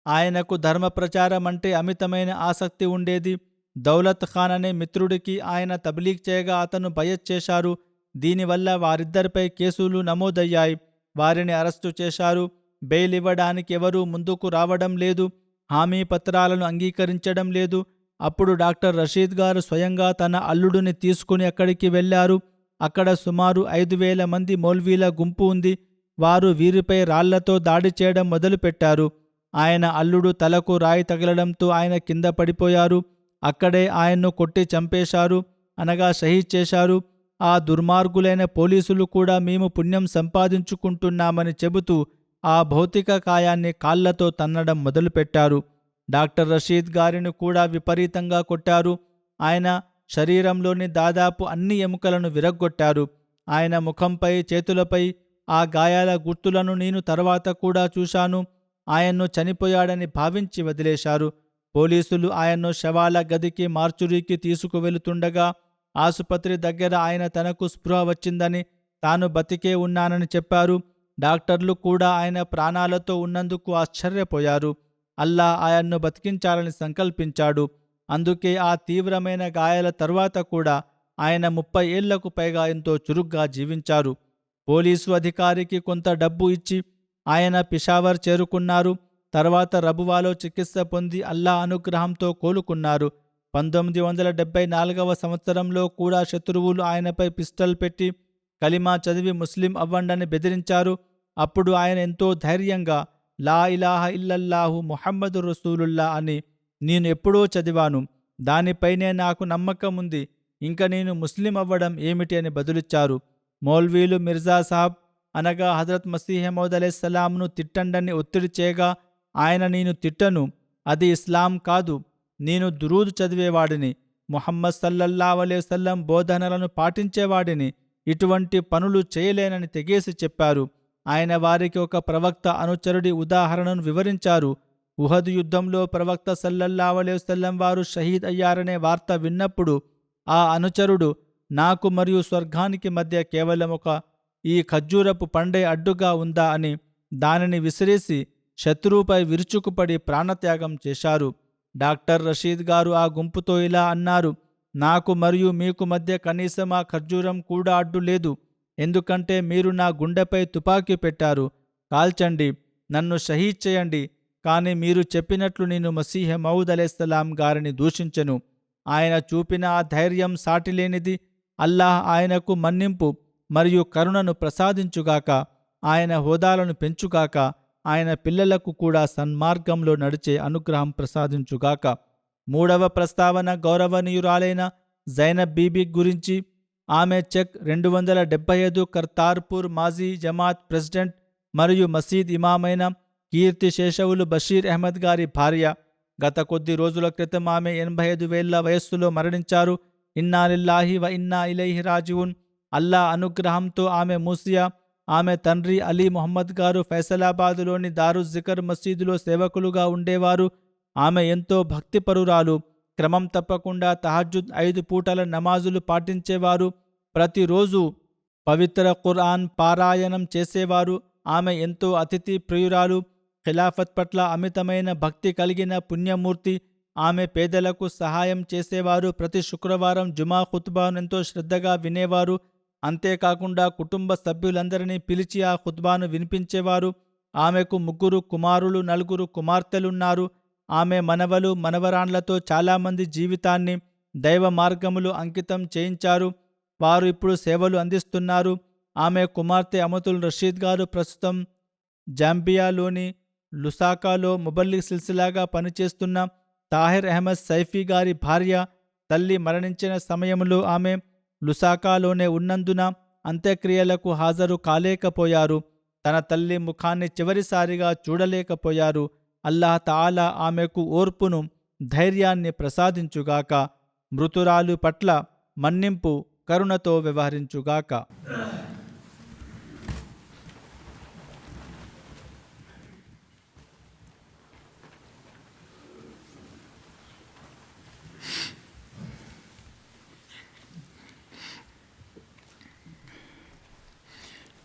ఆయనకు ధర్మ ప్రచారం అంటే అమితమైన ఆసక్తి ఉండేది. దౌలత్ ఖాన్ అనే మిత్రుడికి ఆయన తబ్లీగ్ చేయగా అతను బయత్ చేశారు. దీనివల్ల వారిద్దరిపై కేసులు నమోదయ్యాయి. వారిని అరెస్టు చేశారు. బెయిల్ ఇవ్వడానికి ఎవరూ ముందుకు రావడం లేదు. హామీ పత్రాలను అంగీకరించడం లేదు. అప్పుడు డాక్టర్ రషీద్ గారు స్వయంగా తన అల్లుడిని తీసుకుని అక్కడికి వెళ్లారు. అక్కడ సుమారు 5,000 మంది మౌల్వీల గుంపు ఉంది. వారు వీరిపై రాళ్లతో దాడి చేయడం మొదలుపెట్టారు. ఆయన అల్లుడు తలకు రాయి తగలడంతో ఆయన కింద పడిపోయారు. అక్కడే ఆయన్ను కొట్టి చంపేశారు, అనగా షహీద్ చేశారు. ఆ దుర్మార్గులైన పోలీసులు కూడా మేము పుణ్యం సంపాదించుకుంటున్నామని చెబుతూ ఆ భౌతిక కాయాన్ని కాళ్లతో తన్నడం మొదలుపెట్టారు. డాక్టర్ రషీద్ గారిని కూడా విపరీతంగా కొట్టారు. ఆయన శరీరంలోని దాదాపు అన్ని ఎముకలను విరగ్గొట్టారు. ఆయన ముఖంపై, చేతులపై ఆ గాయాల గుర్తులను నేను తర్వాత కూడా చూశాను. ఆయన్ను చనిపోయాడని భావించి వదిలేశారు. పోలీసులు ఆయన్ను శవాల గదికి, మార్చురీకి తీసుకువెళుతుండగా ఆసుపత్రి దగ్గర ఆయన తనకు స్పృహ వచ్చిందని, తాను బతికే ఉన్నానని చెప్పారు. డాక్టర్లు కూడా ఆయన ప్రాణాలతో ఉన్నందుకు ఆశ్చర్యపోయారు. అల్లా ఆయన్ను బతికించాలని సంకల్పించాడు. అందుకే ఆ తీవ్రమైన గాయాల తర్వాత కూడా ఆయన 30 ఏళ్లకు పైగా ఎంతో చురుగ్గా జీవించారు. పోలీసు అధికారికి కొంత డబ్బు ఇచ్చి ఆయన పిషావర్ చేరుకున్నారు. తర్వాత రబువాలో చికిత్స పొంది అల్లా అనుగ్రహంతో కోలుకున్నారు. 1974వ సంవత్సరంలో కూడా శత్రువులు ఆయనపై పిస్టల్ పెట్టి కలిమా చదివి ముస్లిం అవ్వండని బెదిరించారు. అప్పుడు ఆయన ఎంతో ధైర్యంగా లా ఇలాహ ఇల్లల్లాహు ముహమ్మదు రసూలుల్లా అని నేను ఎప్పుడో చదివాను, దానిపైనే నాకు నమ్మకం ఉంది, ఇంకా నేను ముస్లిం అవ్వడం ఏమిటి అని బదులిచ్చారు. మౌల్వీలు మిర్జా సాబ్ అనగా హజరత్ మసీహ్ మౌద్ అలైహిస్సలాంను తిట్టండని ఒత్తిడి చేయగా ఆయన నేను తిట్టను, అది ఇస్లాం కాదు, నేను దురూద్ చదివేవాడిని, ముహమ్మద్ సల్లల్లాహు అలైహి వసల్లం బోధనలను పాటించేవాడిని, ఇటువంటి పనులు చేయలేనని తెగేసి చెప్పారు. ఆయన వారికి ఒక ప్రవక్త అనుచరుడి ఉదాహరణను వివరించారు. ఉహద్ యుద్ధంలో ప్రవక్త సల్లల్లాహు అలైహి వసల్లం వారు షహీద్ అయ్యారనే వార్త విన్నప్పుడు ఆ అనుచరుడు నాకు మరియు స్వర్గానికి మధ్య కేవలం ఈ ఖర్జూరపు పండే అడ్డుగా ఉందా అని దానిని విసిరేసి శత్రువుపై విరుచుకుపడి ప్రాణత్యాగం చేశారు. డాక్టర్ రషీద్ గారు ఆ గుంపుతో ఇలా అన్నారు, నాకు మరియు మీకు మధ్య కనీసం ఆ ఖర్జూరం కూడా అడ్డు లేదు. ఎందుకంటే మీరు నా గుండెపై తుపాకీ పెట్టారు. కాల్చండి, నన్ను షహీద్ చేయండి. కానీ మీరు చెప్పినట్లు నేను మసీహ్ మౌద్ అలైహిస్సలాం గారిని దూషించెను. ఆయన చూపిన ఆ ధైర్యం సాటిలేనిది. అల్లాహ్ ఆయనకు మన్నింపు మరియు కరుణను ప్రసాదించుగాక, ఆయన హోదాలను పెంచుగాక, ఆయన పిల్లలకు కూడా సన్మార్గంలో నడిచే అనుగ్రహం ప్రసాదించుగాక. 3వ ప్రస్తావన గౌరవనీయురాలైన జైనబ్ బీబీ గురించి. ఆమె చెక్ 275 కర్తార్పూర్ మాజీ జమాత్ ప్రెసిడెంట్ మరియు మసీద్ ఇమామైన కీర్తి శేషవులు బషీర్ అహ్మద్ గారి భార్య. గత కొద్ది రోజుల క్రితం ఆమె 85 ఏళ్ల వయస్సులో మరణించారు. ఇన్నా లిల్లాహి వ ఇన్నా ఇలైహి రాజిఊన్. అల్లా అనుగ్రహంతో ఆమె మూసియా, ఆమె తండ్రి అలీ మొహమ్మద్ గారు ఫైసలాబాదులోని దారుజ్ జికర్ మసీదులో సేవకులుగా ఉండేవారు. ఆమె ఎంతో భక్తిపరురాలు. క్రమం తప్పకుండా తహజ్జుద్ 5 పూటల నమాజులు పాటించేవారు. ప్రతిరోజు పవిత్ర ఖురాన్ పారాయణం చేసేవారు. ఆమె ఎంతో అతిథి ప్రియురాలు. ఖిలాఫత్ పట్ల అమితమైన భక్తి కలిగిన పుణ్యమూర్తి. ఆమె పేదలకు సహాయం చేసేవారు. ప్రతి శుక్రవారం జుమా ఖుత్బాను ఎంతో శ్రద్ధగా వినేవారు. అంతేకాకుండా కుటుంబ సభ్యులందరినీ పిలిచి ఆ ఖుత్బాను వినిపించేవారు. ఆమెకు 3 కుమారులు, 4 కుమార్తెలున్నారు. ఆమె మనవలు, మనవరాండ్లతో చాలామంది జీవితాన్ని దైవ మార్గములు అంకితం చేయించారు. వారు ఇప్పుడు సేవలు అందిస్తున్నారు. ఆమె కుమార్తె అమతుల్ రషీద్ గారు ప్రస్తుతం జాంబియాలోని లుసాకాలో ముబల్లిగ్ సిల్సిలాగా పనిచేస్తున్న తాహిర్ అహ్మద్ సైఫీ గారి భార్య. తల్లి మరణించిన సమయంలో ఆమె లుసాకాలోనే ఉన్నందున అంత్యక్రియలకు హాజరు కాలేకపోయారు. తన తల్లి ముఖాన్ని చివరిసారిగా చూడలేకపోయారు. అల్లాహ్ తాలా ఆమెకు ఓర్పును, ధైర్యాన్ని ప్రసాదించుగాక. మృతురాలు పట్ల మన్నింపు, కరుణతో వ్యవహరించుగాక.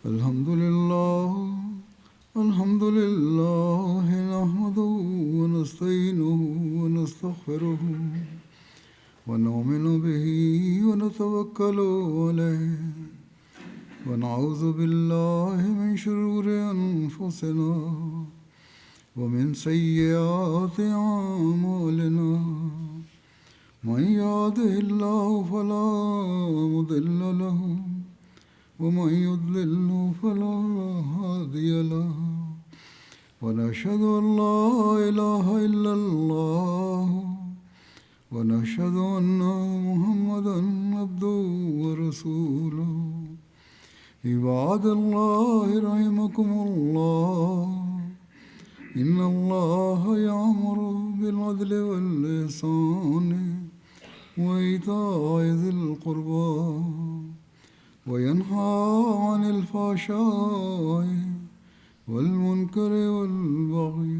الحمد لله نحمده ونستعينه ونستغفره ونؤمن به ونتوكل عليه ونعوذ بالله من شرور أنفسنا ومن سيئات أعمالنا من يهده الله فلا مضل له ومن يضلل فلا هادي له ونشهد أن لا إله إلا الله ونشهد أن محمدا عبده ورسوله عباد الله رحمكم الله إن الله يأمر بالعدل والإحسان وإيتاء ذي القربى وينهى عن الفحشاء والمنكر والبغي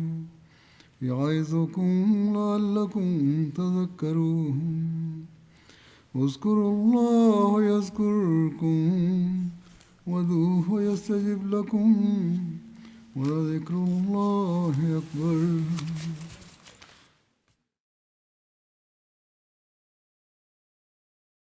يعظكم لعلكم تذكرون اذكروا الله يذكركم وادعوه يستجب لكم ولذكر الله أكبر